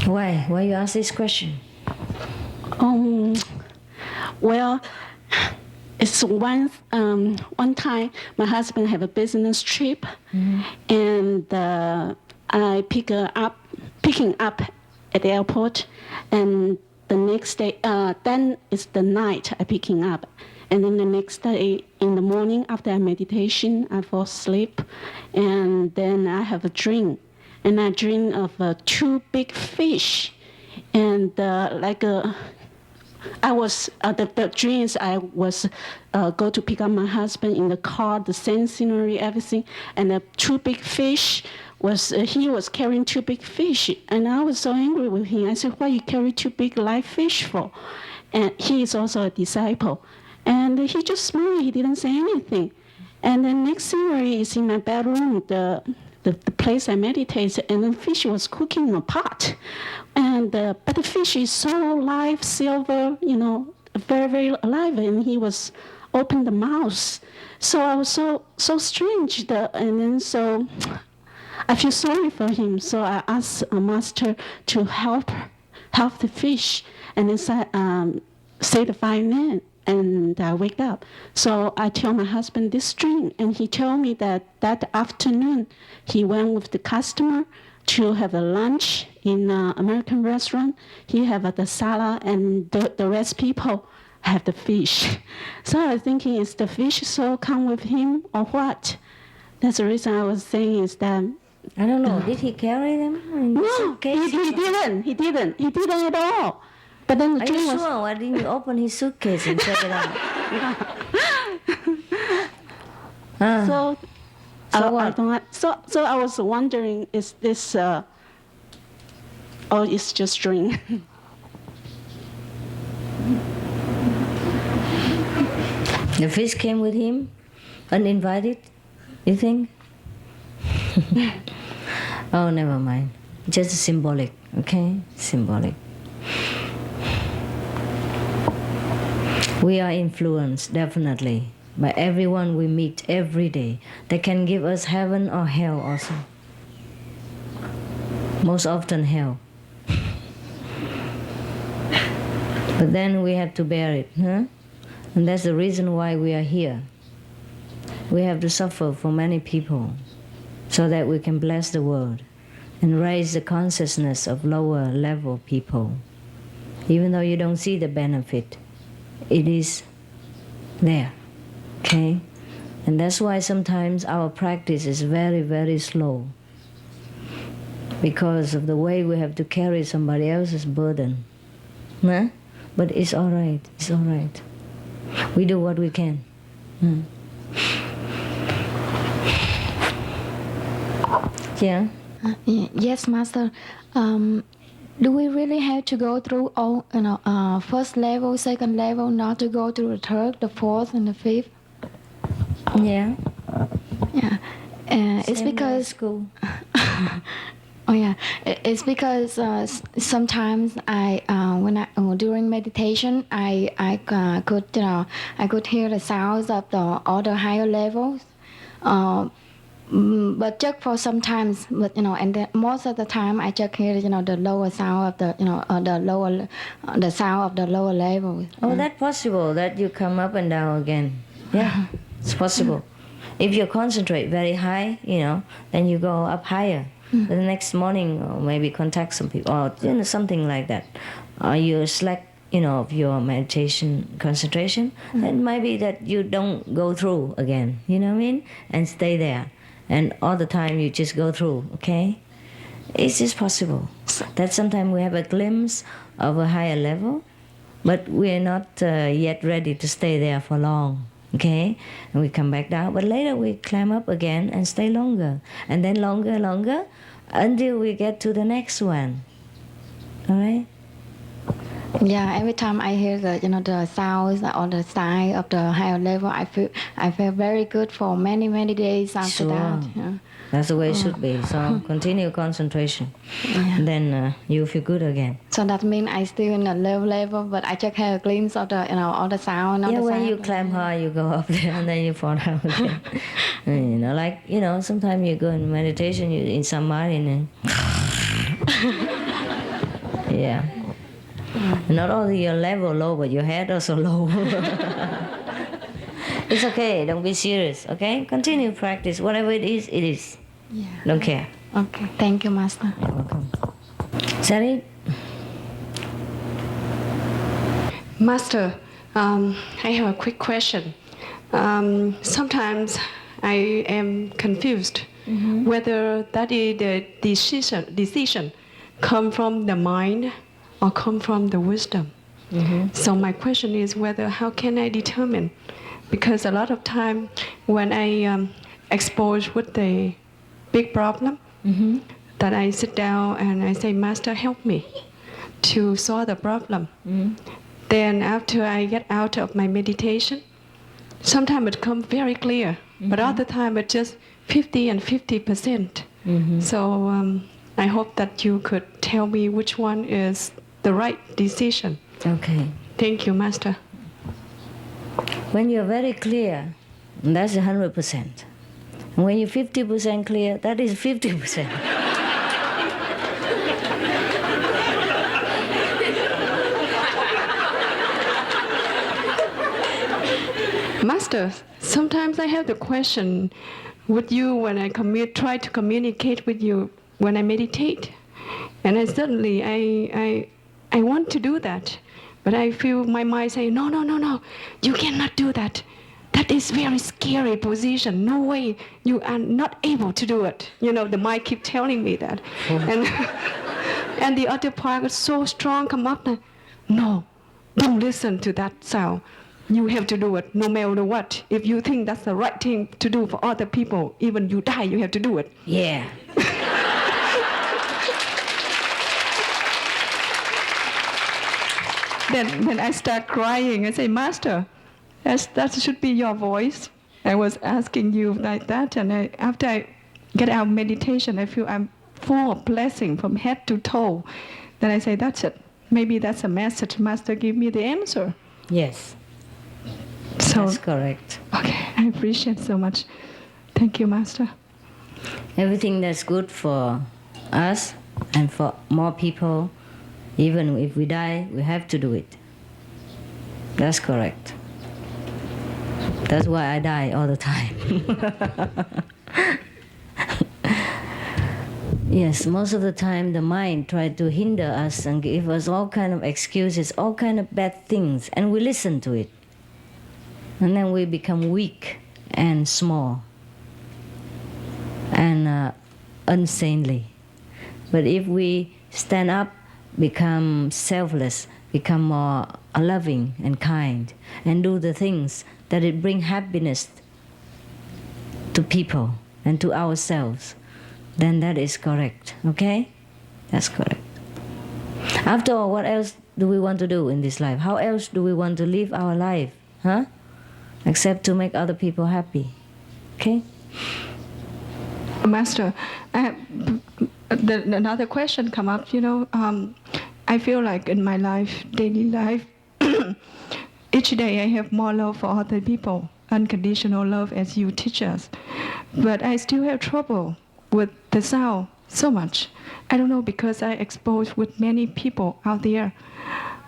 Why? Why you ask this question? Well, it's one time my husband have a business trip, and I picking up at the airport, and the next day, then it's the night I picking up, and then the next day in the morning after meditation, I fall asleep, and then I have a dream, and I dream of two big fish, and I was the dreams. I was go to pick up my husband in the car, the same scenery, everything, and the two big fish was he was carrying two big fish, and I was so angry with him. I said, "Why you carry two big live fish for?" And he is also a disciple, and he just smiled. He didn't say anything. And the next scenery is in my bedroom, the place I meditate, and the fish was cooking in a pot. And but the fish is so live, silver, very, very alive, and he was open the mouth. So I was so strange. And then so I feel sorry for him. So I asked a master to help the fish, and then say the 5 names. And I wake up. So I tell my husband this dream, and he told me that afternoon he went with the customer to have a lunch in an American restaurant. He have the salad, and the rest people have the fish. So I was thinking, is the fish so come with him or what? That's the reason I was saying is that. I don't know. Did he carry them? No, he didn't. He didn't at all. But then the Are dream you was. sure? Why didn't you open his suitcase and check it out? So what? So I was wondering, is this or it's just dream? The fish came with him, uninvited, you think? Oh, never mind. Just symbolic, okay? Symbolic. We are influenced, definitely, by everyone we meet every day. They can give us heaven or hell also. Most often hell. But then we have to bear it, huh? And that's the reason why we are here. We have to suffer for many people so that we can bless the world and raise the consciousness of lower level people. Even though you don't see the benefit, it is there, okay? And that's why sometimes our practice is very, very slow, because of the way we have to carry somebody else's burden. Huh? But it's all right, it's all right. We do what we can. Yeah? Yes, Master. Do we really have to go through all, first level, second level, not to go through the third, the fourth, and the fifth? Yeah. Yeah. It's because school. Oh yeah, it's because sometimes during meditation I could hear the sounds of all the higher levels. But just for sometimes, and then most of the time I just hear, the lower sound of the sound of the lower level. Oh, that's possible that you come up and down again. Yeah, it's possible. If you concentrate very high, then you go up higher. The next morning, or maybe contact some people, or something like that. You slack, of your meditation concentration. It might be that you don't go through again. You know what I mean? And stay there. And all the time you just go through, okay? It's just possible that sometimes we have a glimpse of a higher level, but we're not yet ready to stay there for long, okay? And we come back down, but later we climb up again and stay longer, and then longer, until we get to the next one, all right? Yeah, every time I hear the sounds or the sign of the higher level, I feel very good for many days after Sure. that. Yeah. That's the way it should be. So continue concentration. Yeah. Then you feel good again. So that means I still in a low level, but I just have a glimpse of the all the sound. All Yeah, the when sound. you climb high, you go up there and then you fall down again. Like, sometimes you go in meditation, you in samadhi and yeah. Not only your level low, but your head also low. It's okay, don't be serious, okay? Continue practice. Whatever it is, it is. Yeah. Don't care. Okay, thank you, Master. You're welcome. Sari? Master, I have a quick question. Sometimes I am confused whether that is the decision come from the mind or come from the wisdom. So my question is whether how can I determine? Because a lot of time when I expose with the big problem, that I sit down and I say, Master, help me to solve the problem. Then after I get out of my meditation, sometimes it comes very clear, but other time it's just 50 and 50%. So I hope that you could tell me which one is the right decision. Okay. Thank you, Master. When you're very clear, that's 100%. And when you're 50% clear, that is 50%. Master, sometimes I have the question with you when I try to communicate with you when I meditate. And suddenly I want to do that. But I feel my mind say, no, you cannot do that. That is very scary position. No way, you are not able to do it. The mind keep telling me that. And the other part is so strong come up. No, don't listen to that sound. You have to do it no matter what. If you think that's the right thing to do for other people, even you die, you have to do it. Yeah. Then I start crying. I say, Master, that should be your voice. I was asking you like that, and after I get out of meditation, I feel I'm full of blessing from head to toe. Then I say, that's it. Maybe that's a message. Master, give me the answer. Yes. So, That's correct. okay, I appreciate so much. Thank you, Master. Everything that's good for us and for more people, even if we die, we have to do it. That's correct. That's why I die all the time. Yes, most of the time the mind tries to hinder us and give us all kind of excuses, all kind of bad things, and we listen to it. And then we become weak and small and unsaintly. But if we stand up, become selfless, become more loving and kind, and do the things that it bring happiness to people and to ourselves, then that is correct, okay? That's correct. After all, what else do we want to do in this life? How else do we want to live our life, huh? Except to make other people happy, okay? Master, another question come up, I feel like in my life, daily life, each day I have more love for other people, unconditional love as you teach us. But I still have trouble with the sound so much. I don't know, because I expose with many people out there.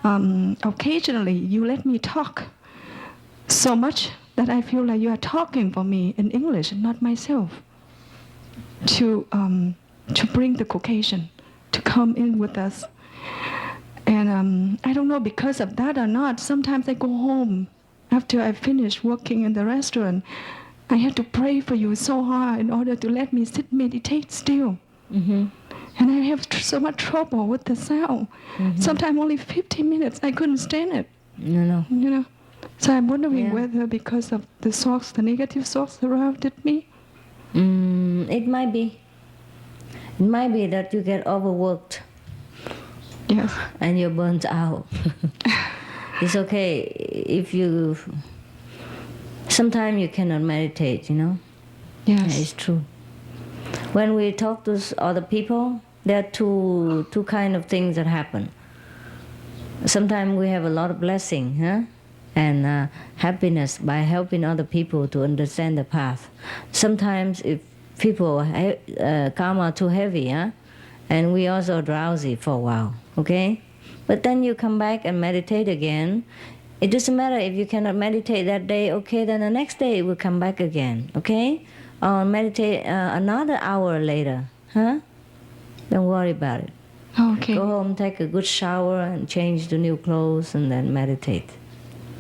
Occasionally, you let me talk so much that I feel like you are talking for me in English, not myself, to bring the Caucasian to come in with us. And I don't know because of that or not, sometimes I go home after I finish working in the restaurant. I have to pray for you so hard in order to let me sit meditate still. And I have so much trouble with the sound. Sometimes only 15 minutes, I couldn't stand it. No. So I'm wondering whether because of the thoughts, the negative thoughts surrounded me. It might be. It might be that you get overworked. Yes. and you're burnt out. It's okay if you... Sometimes you cannot meditate, you know? Yes. Yeah, it's true. When we talk to other people, there are two kind of things that happen. Sometimes we have a lot of blessing, huh? And happiness by helping other people to understand the path. Sometimes if people karma too heavy, huh? And we also drowsy for a while, okay? But then you come back and meditate again. It doesn't matter if you cannot meditate that day, okay, then the next day it will come back again, okay? Or meditate another hour later, huh? Don't worry about it. Okay. Go home, take a good shower, and change to new clothes, and then meditate.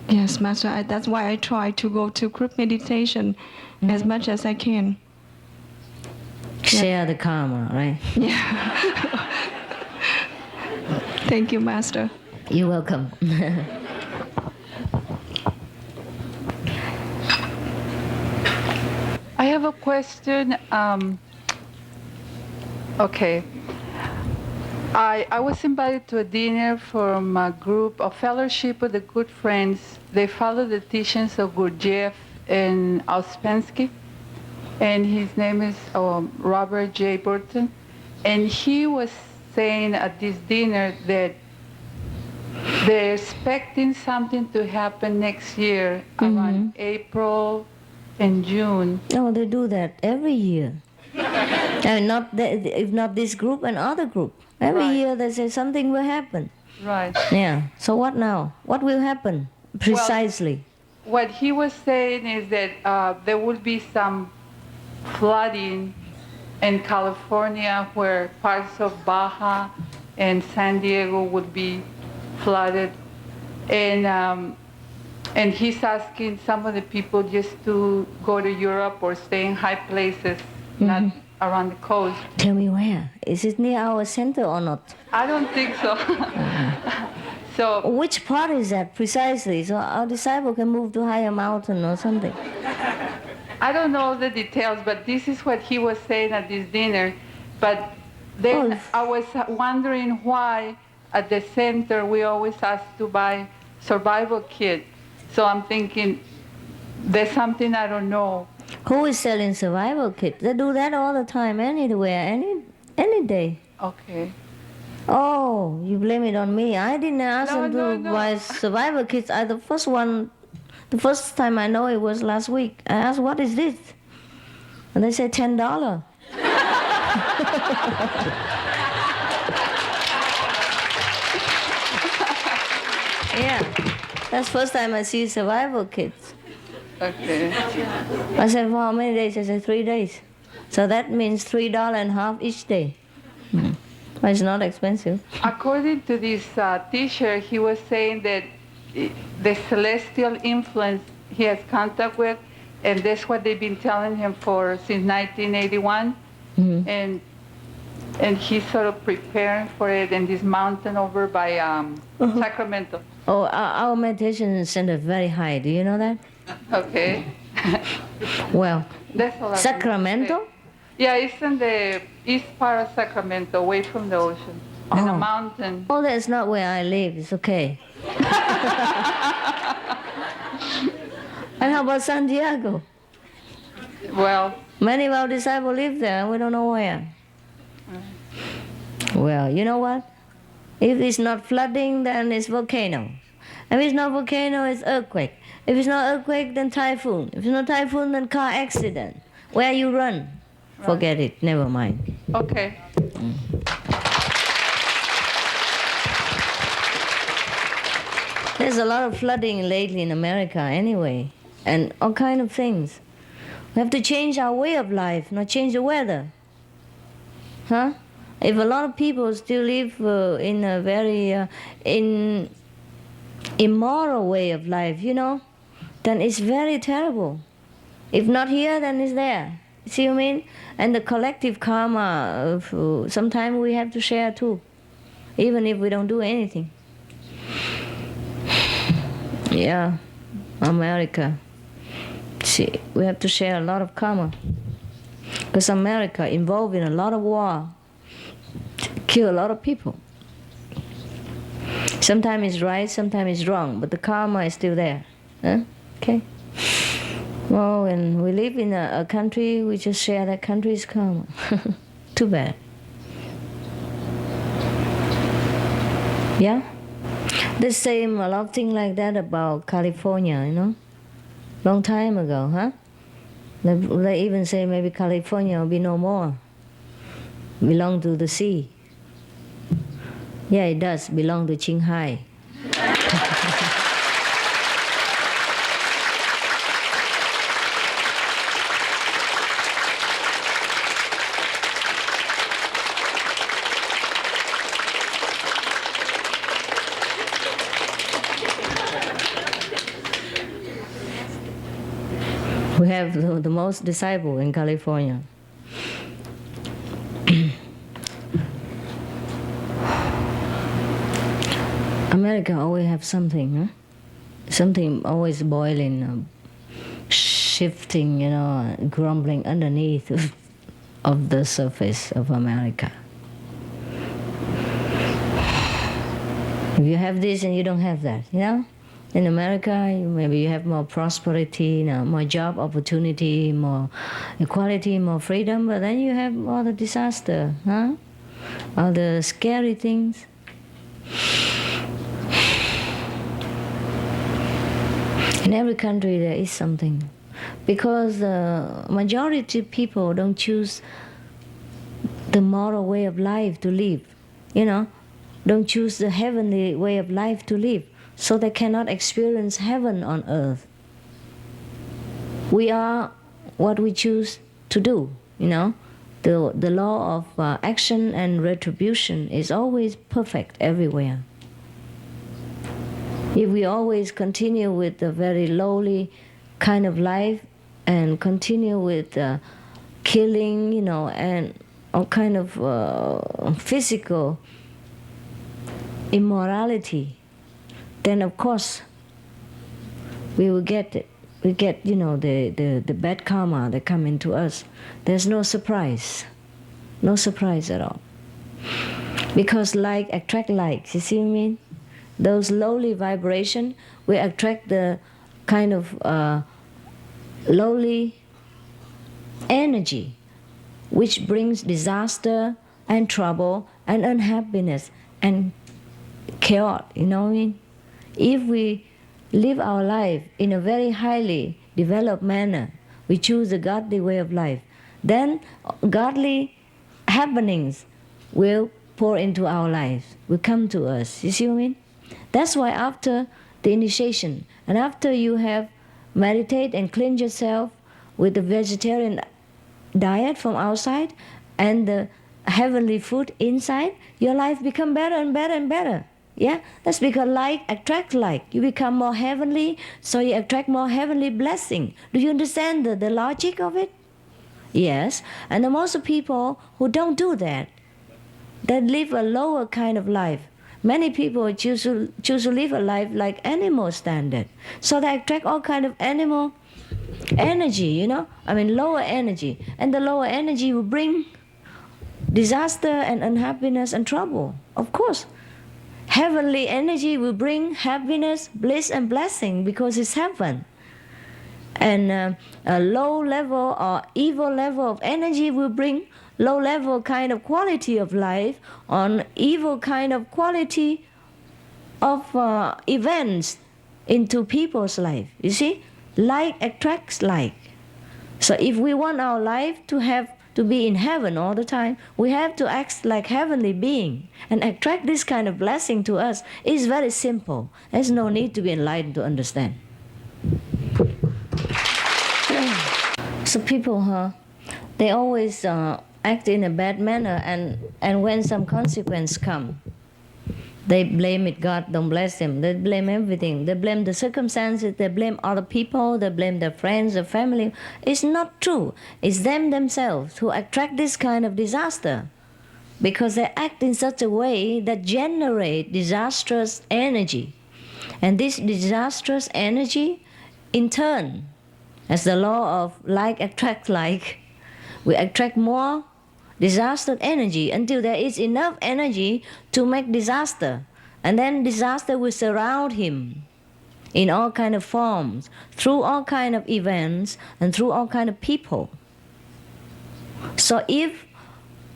Yes, Master. That's why I try to go to group meditation as much as I can. Share the karma, right? Yeah. Thank you, Master. You're welcome. I have a question. Okay. I was invited to a dinner from a group, a fellowship with the good friends. They follow the teachings of Gurdjieff and Ouspensky, and his name is Robert J. Burton. And he was saying at this dinner that they're expecting something to happen next year around April and June. No, they do that every year. If not this group, another group. Every Right. year they say something will happen. Right. Yeah. So what now? What will happen precisely? What he was saying is that there will be some flooding in California where parts of Baja and San Diego would be flooded. And he's asking some of the people just to go to Europe or stay in high places, not around the coast. Tell me where. Is it near our center or not? I don't think so. So Which part is that precisely? So our disciple can move to higher mountain or something. I don't know the details, but this is what he was saying at this dinner. But then I was wondering why at the center we always ask to buy survival kit. So I'm thinking there's something I don't know. Who is selling survival kits? They do that all the time, anywhere, any day. Okay. Oh, you blame it on me. I didn't ask them to buy survival kits. The first time I know it was last week. I asked, what is this? And they said $10. Yeah, that's first time I see survival kits. Okay. I said, for how many days? I said, 3 days. So that means $3.50 each day. But it's not expensive. According to this teacher, he was saying that the celestial influence he has contact with, and that's what they've been telling him since 1981. And he's sort of preparing for it in this mountain over by Sacramento. Oh, our meditation center is very high. Do you know that? Okay. Well, That's all I want to Sacramento? say. Yeah, it's in the east part of Sacramento, away from the ocean, in a mountain. Oh, that's not where I live. It's okay. And how about San Diego? Well, Many of our disciples live there, and we don't know where. Well, you know what? If it's not flooding, then it's volcano. If it's not volcano, it's earthquake. If it's not earthquake, then typhoon. If it's not typhoon, then car accident. Where you run? Forget it. Never mind. okay. There's a lot of flooding lately in America anyway, and all kind of things. We have to change our way of life, not change the weather. Huh? If a lot of people still live in a very immoral way of life, you know, then it's very terrible. If not here, then it's there. See what I mean? And the collective karma, sometimes we have to share too, even if we don't do anything. Yeah, America. See, we have to share a lot of karma. Because America involved in a lot of war, kill a lot of people. Sometimes it's right, sometimes it's wrong, but the karma is still there. Huh? Okay. Well, when we live in a country, we just share that country's karma. Too bad. Yeah? The same, a lot of things like that about California, you know? Long time ago, huh? They even say maybe California will be no more. Belong to the sea. Yeah, it does belong to Qinghai. We have the most disciples in California. America always have something, huh? Something always boiling, shifting, you know, grumbling underneath of the surface of America. If you have this and you don't have that, you know? In America, maybe you have more prosperity, you know, more job opportunity, more equality, more freedom, but then you have all the disaster, huh? All the scary things. In every country there is something, because the majority of people don't choose the moral way of life to live, you know, don't choose the heavenly way of life to live, so they cannot experience heaven on earth. We are what we choose to do, you know. The law of action and retribution is always perfect everywhere. If we always continue with a very lowly kind of life and continue with killing, you know, and all kind of physical immorality, then of course we will get it. We get, you know, the bad karma that come into us. There's no surprise at all. Because like attract like, you see what I mean? Those lowly vibration will attract the kind of lowly energy, which brings disaster and trouble and unhappiness and chaos, you know what I mean? If we live our life in a very highly developed manner, we choose the godly way of life, then godly happenings will pour into our lives, will come to us. You see what I mean? That's why after the initiation, and after you have meditate and cleanse yourself with the vegetarian diet from outside and the heavenly food inside, your life become better and better and better. Yeah, that's because like attract like. You become more heavenly, so you attract more heavenly blessing. Do you understand the logic of it? Yes, and the most of people who don't do that, they live a lower kind of life. Many people choose to live a life like animal standard, so they attract all kind of animal energy, you know. I mean lower energy, and the lower energy will bring disaster and unhappiness and trouble. Of course. Heavenly energy will bring happiness, bliss, and blessing because it's heaven. And a low level or evil level of energy will bring low level kind of quality of life on evil kind of quality of events into people's life. You see, like attracts like. So if we want our life to be in heaven all the time, we have to act like heavenly being and attract this kind of blessing to us. It's very simple. There's no need to be enlightened to understand. So people, they always act in a bad manner, and when some consequence come, they blame it, God don't bless them. They blame everything. They blame the circumstances, they blame other people, they blame their friends, their family. It's not true. It's them themselves who attract this kind of disaster because they act in such a way that generate disastrous energy. And this disastrous energy, in turn, as the law of like attract like, we attract more disaster energy until there is enough energy to make disaster. And then disaster will surround him in all kind of forms, through all kind of events, and through all kind of people. So if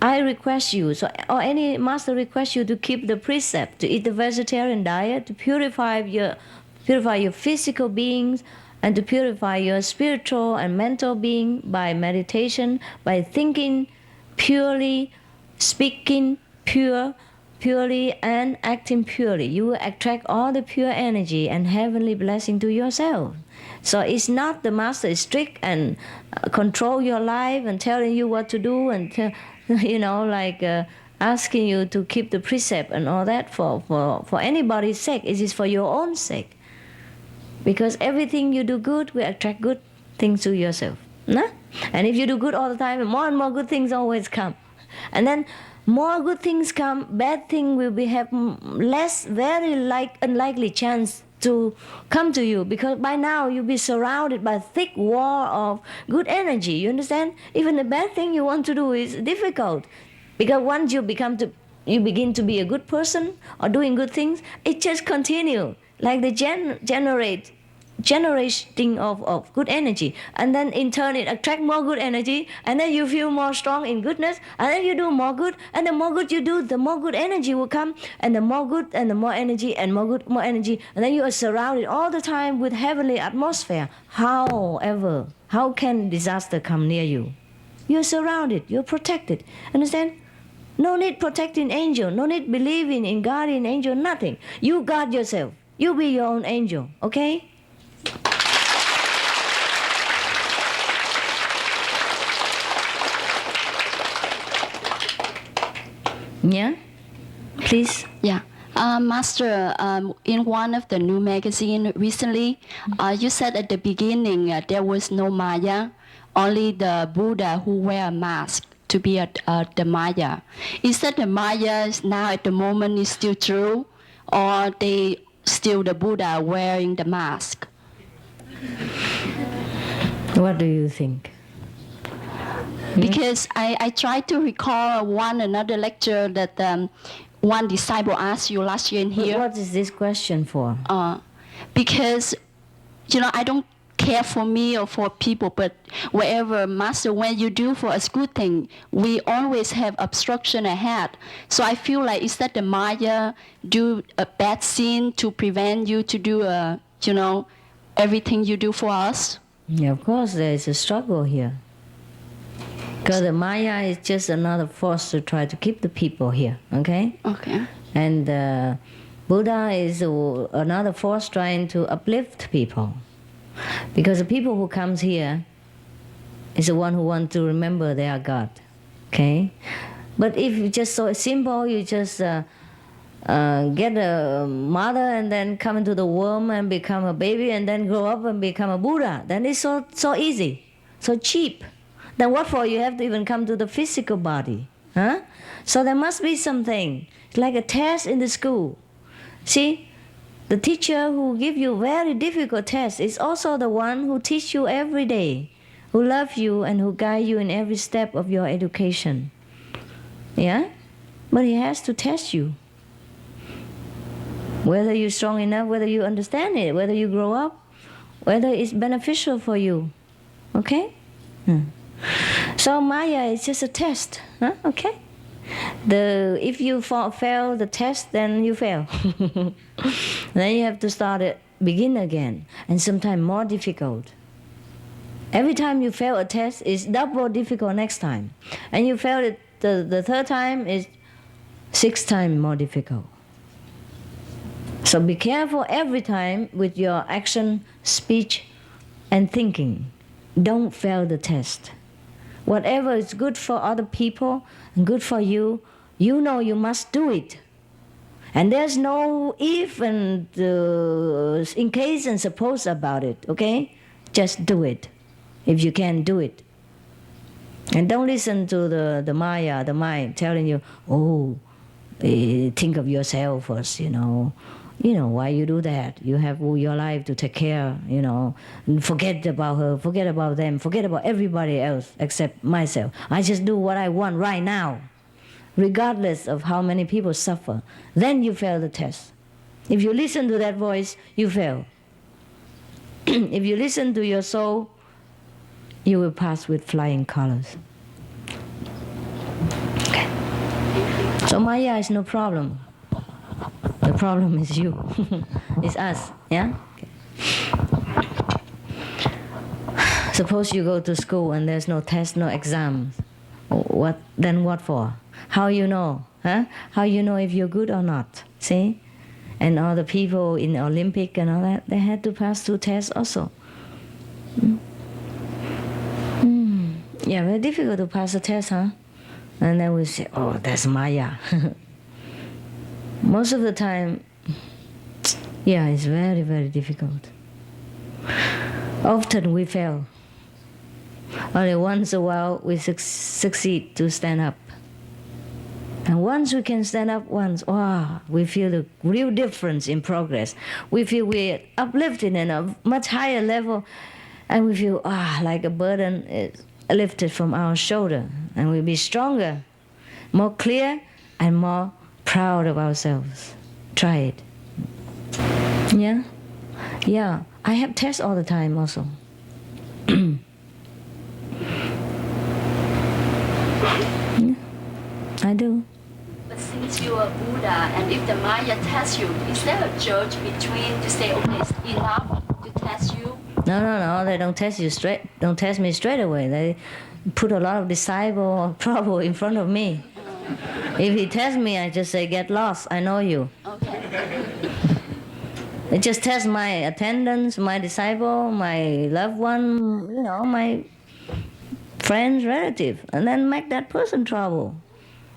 I request you, or any master requests you to keep the precept, to eat the vegetarian diet, to purify your physical beings, and to purify your spiritual and mental being by meditation, by thinking purely, speaking purely, and acting purely, you will attract all the pure energy and heavenly blessing to yourself. So it's not the master is strict and control your life and telling you what to do and asking you to keep the precept and all that for anybody's sake. It is for your own sake. Because everything you do good will attract good things to yourself. No? And if you do good all the time, more and more good things always come. And then more good things come, bad things will have less, very unlikely chance to come to you, because by now you'll be surrounded by a thick wall of good energy. You understand? Even the bad thing you want to do is difficult, because once you begin to be a good person or doing good things, it just continues like the generating of good energy, and then in turn it attracts more good energy, and then you feel more strong in goodness, and then you do more good, and the more good you do, the more good energy will come, and the more good and the more energy and more good, more energy, and then you are surrounded all the time with heavenly atmosphere. However, how can disaster come near you? You're surrounded, you're protected. Understand? No need protecting angel, no need believing in guardian angel, nothing. You guard yourself. You be your own angel, okay? Yeah? Please? Yeah. Master, in one of the new magazine recently, you said at the beginning there was no Maya, only the Buddha who wear a mask to be the Maya. Is that the Maya now at the moment is still true, or they still the Buddha wearing the mask? What do you think? Because I tried to recall another lecture that one disciple asked you last year in here. What is this question for? Because, I don't care for me or for people, but wherever, Master, when you do for us good thing, we always have obstruction ahead. So I feel like, is that the Maya do a bad sin to prevent you to do, everything you do for us? Yeah, of course, there is a struggle here. Because the Maya is just another force to try to keep the people here, okay? Okay. And Buddha is another force trying to uplift people. Because the people who comes here is the one who want to remember they are God, okay? But if you just so simple, you just get a mother and then come into the womb and become a baby and then grow up and become a Buddha, then it's so easy, so cheap. Then what for you have to even come to the physical body? Huh? So there must be something. It's like a test in the school. See, the teacher who give you very difficult tests is also the one who teach you every day, who love you and who guide you in every step of your education. Yeah? But he has to test you. Whether you're strong enough, whether you understand it, whether you grow up, whether it's beneficial for you. Okay? So Maya is just a test, huh? Okay? If you fail the test, then you fail. Then you have to begin again, and sometimes more difficult. Every time you fail a test, it's double difficult next time. And you fail it the third time, is 6 times more difficult. So be careful every time with your action, speech, and thinking. Don't fail the test. Whatever is good for other people and good for you, you know you must do it. And there's no if and in case and suppose about it, okay? Just do it, if you can do it. And don't listen to the Maya, the mind, telling you, think of yourself first, why you do that? You have your life to take care, Forget about her, forget about them, forget about everybody else except myself. I just do what I want right now. regardless of how many people suffer, then you fail the test. If you listen to that voice, you fail. If you listen to your soul, you will pass with flying colors. Okay. So Maya is no problem. The problem is you. It's us. Yeah? Okay. Suppose you go to school and there's no test, no exams. Then what for? How you know? Huh? How you know if you're good or not? See? And all the people in the Olympic and all that, they had to pass through tests also. Yeah, very difficult to pass a test, huh? And then we say, oh, that's Maya. Most of the time, yeah, it's very, very difficult. Often we fail. Only once in a while we succeed to stand up. And once we can stand up once, wow, we feel the real difference in progress. We feel we're uplifted in a much higher level, and we feel, like a burden is lifted from our shoulder, and we'll be stronger, more clear, and more proud of ourselves. Try it. Yeah? Yeah. I have tests all the time also. Yeah, I do. But since you are Buddha, and if the Maya tests you, is there a judge between to say, okay, it's enough to test you? No. They don't test you straight. Don't test me straight away. They put a lot of disciple trouble in front of me. If he tests me, I just say, get lost. I know you. Okay. It just tests my attendance, my disciple, my loved one, my friends, relative, and then make that person trouble.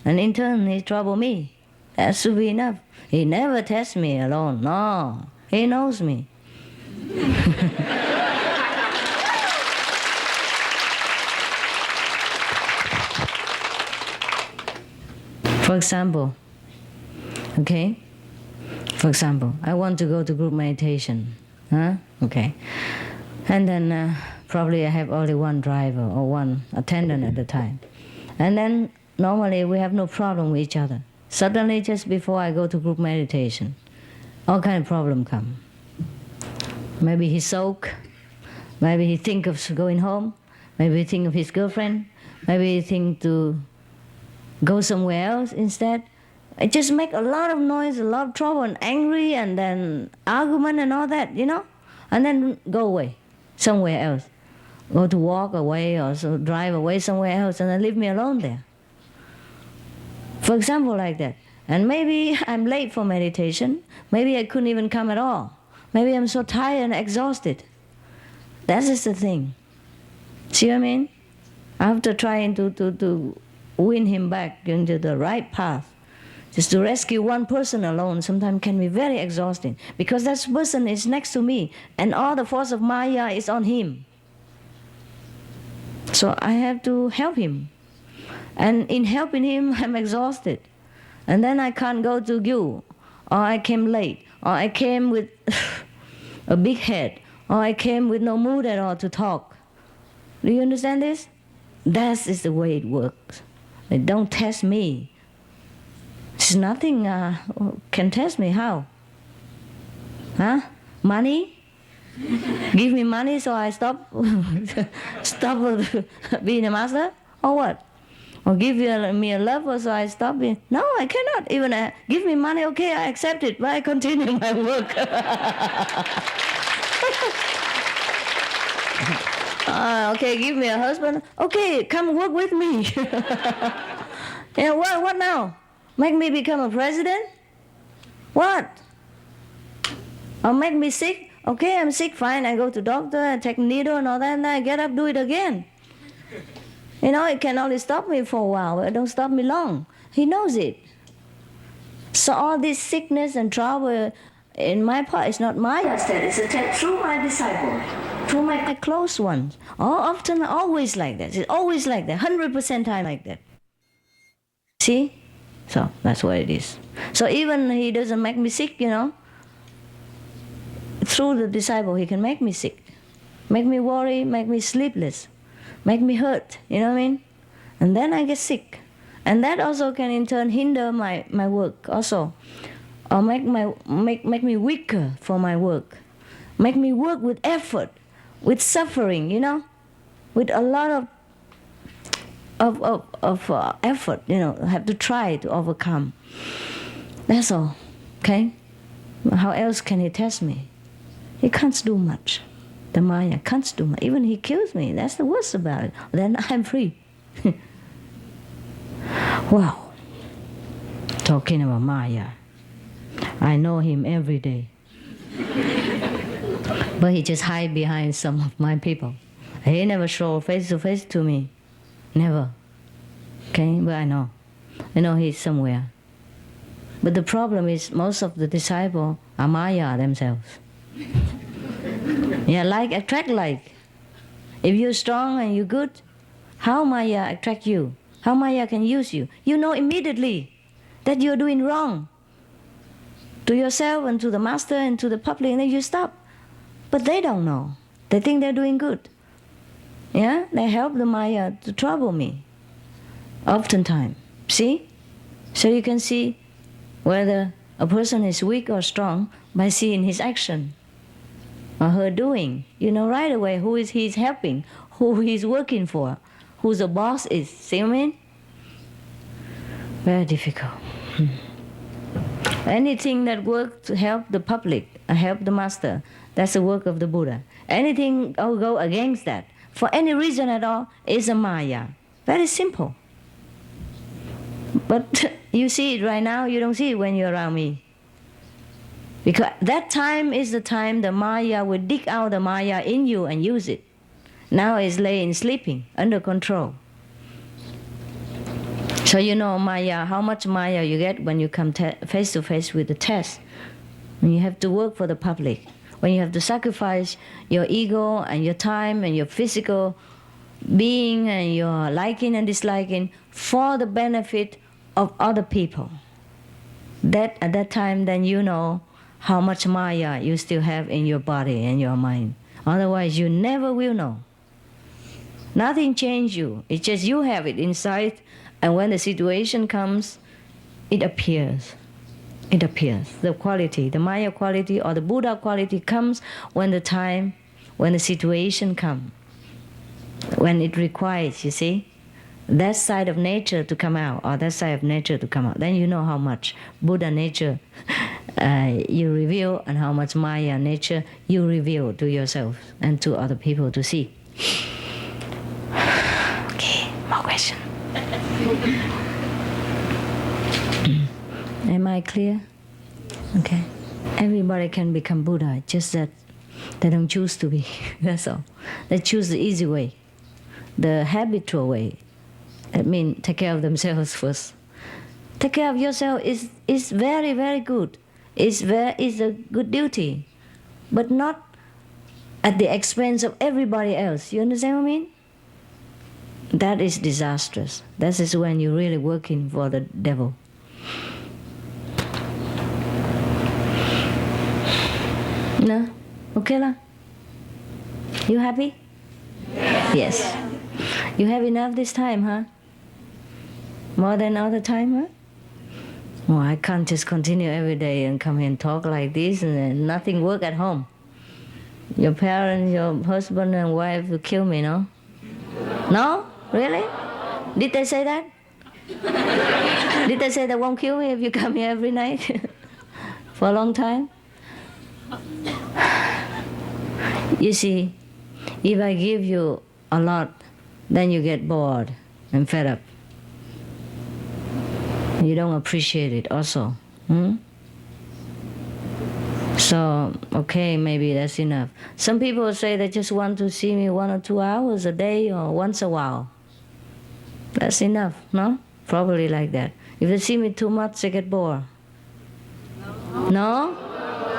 And in turn, he trouble me. That should be enough. He never tests me alone. No, he knows me. For example, I want to go to group meditation. Okay. And then probably I have only one driver or one attendant at the time. And then normally we have no problem with each other. Suddenly, just before I go to group meditation, all kind of problem come. Maybe he sulk. Maybe he think of going home. Maybe he think of his girlfriend. Maybe he think to go somewhere else instead. It just make a lot of noise, a lot of trouble, and angry, and then argument and all that, and then go away somewhere else. Go to walk away or so drive away somewhere else and then leave me alone there. For example, like that. And maybe I'm late for meditation. Maybe I couldn't even come at all. Maybe I'm so tired and exhausted. That is the thing. See what I mean? After trying to win him back into the right path, just to rescue one person alone sometimes can be very exhausting, because that person is next to me and all the force of Maya is on him. So I have to help him. And in helping him, I'm exhausted. And then I can't go to you, or I came late, or I came with a big head, or I came with no mood at all to talk. Do you understand this? That is the way it works. They don't test me. There's nothing can test me. How? Huh? Money? Give me money so I stop being a master? Or what? Or give me a lover so I stop being... No, I cannot. Even give me money, okay, I accept it, but I continue my work. Okay, give me a husband. Okay, come work with me. Yeah, what now? Make me become a president? What? Or make me sick? Okay, I'm sick, fine. I go to doctor, I take needle and all that, and then I get up, do it again. It can only stop me for a while, but it don't stop me long. He knows it. So all this sickness and trouble in my part, it's not my test, it's a test through my disciple, through my close ones. Often, always like that. It's always like that, 100% time like that. See? So that's what it is. So even he doesn't make me sick, through the disciple he can make me sick, make me worry, make me sleepless, make me hurt, you know what I mean? And then I get sick. And that also can in turn hinder my work also, or make me weaker for my work, make me work with effort, with suffering, you know, with a lot of effort, you know, have to try to overcome. That's all, okay? How else can he test me? He can't do much. The Maya can't do much. Even he kills me, that's the worst about it. Then I'm free. Wow. Talking about Maya, I know him every day. But he just hide behind some of my people. He never show face to face to me. Never. Okay, but I know he's somewhere. But the problem is most of the disciples are Maya themselves. Yeah, like attract like. If you're strong and you're good, how Maya attract you? How Maya can use you? You know immediately that you're doing wrong to yourself and to the master and to the public, and then you stop. But they don't know. They think they're doing good. Yeah, they help the Maya to trouble me. Oftentimes, see? So you can see whether a person is weak or strong by seeing his action or her doing. You know right away who is he's helping, who he's working for, who the boss is. See what I mean? Very difficult. Anything that works to help the public, help the master, that's the work of the Buddha. Anything go against that, for any reason at all, is a Maya. Very simple. But you see it right now, you don't see it when you're around me. Because that time is the time the Maya will dig out the Maya in you and use it. Now it's laying sleeping, under control. So you know Maya, how much Maya you get when you come face to face with the test. When you have to work for the public. When you have to sacrifice your ego and your time and your physical being and your liking and disliking for the benefit of other people. That at that time then you know how much Maya you still have in your body and your mind. Otherwise you never will know. Nothing changes you. It's just you have it inside, and when the situation comes, it appears. It appears. The quality, the Maya quality or the Buddha quality comes when the time, when the situation comes. When it requires, you see, that side of nature to come out or that side of nature to come out. Then you know how much Buddha nature you reveal and how much Maya nature you reveal to yourself and to other people to see. Okay, more question. Am I clear? Okay. Everybody can become Buddha, just that they don't choose to be. That's all. They choose the easy way, the habitual way. I mean, take care of themselves first. Take care of yourself is very, very good. Is a good duty, but not at the expense of everybody else. You understand what I mean? That is disastrous. That is when you're really working for the devil. No? Okay lah? You happy? Yes. You have enough this time, huh? More than other time, huh? Oh, I can't just continue every day and come here and talk like this and then nothing work at home. Your parents, your husband and wife will kill me, no? No? Really? Did they say that? Did they say they won't kill me if you come here every night? For a long time? You see, if I give you a lot, then you get bored and fed up. You don't appreciate it also. So, okay, maybe that's enough. Some people say they just want to see me 1 or 2 hours a day or once a while. That's enough, no? Probably like that. If they see me too much, they get bored. No?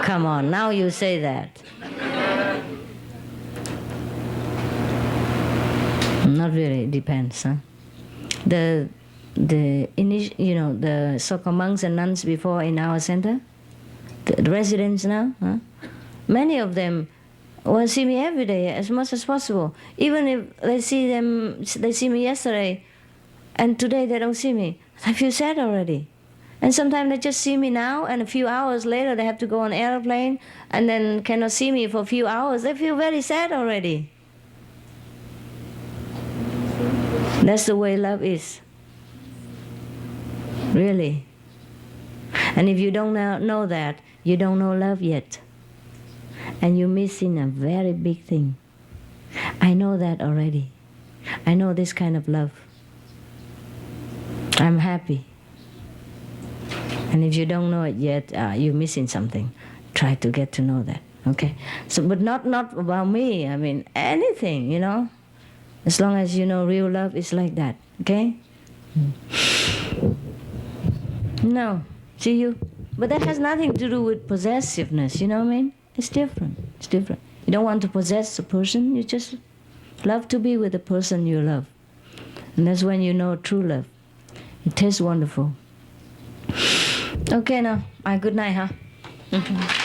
Come on, now you say that. Not really, it depends, huh? The so-called monks and nuns before in our center, the residents now, huh? Many of them will see me every day as much as possible. Even if they see me yesterday and today they don't see me, I feel sad already. And sometimes they just see me now, and a few hours later they have to go on an airplane, and then cannot see me for a few hours. They feel very sad already. That's the way love is. Really. And if you don't know that, you don't know love yet. And you're missing a very big thing. I know that already. I know this kind of love. I'm happy. And if you don't know it yet, you're missing something. Try to get to know that, okay? So, but not about me. I mean, anything, you know? As long as you know real love is like that, okay? No, see you? But that has nothing to do with possessiveness, you know what I mean? It's different, it's different. You don't want to possess a person, you just love to be with the person you love. And that's when you know true love. It tastes wonderful. Okay now, good night, huh?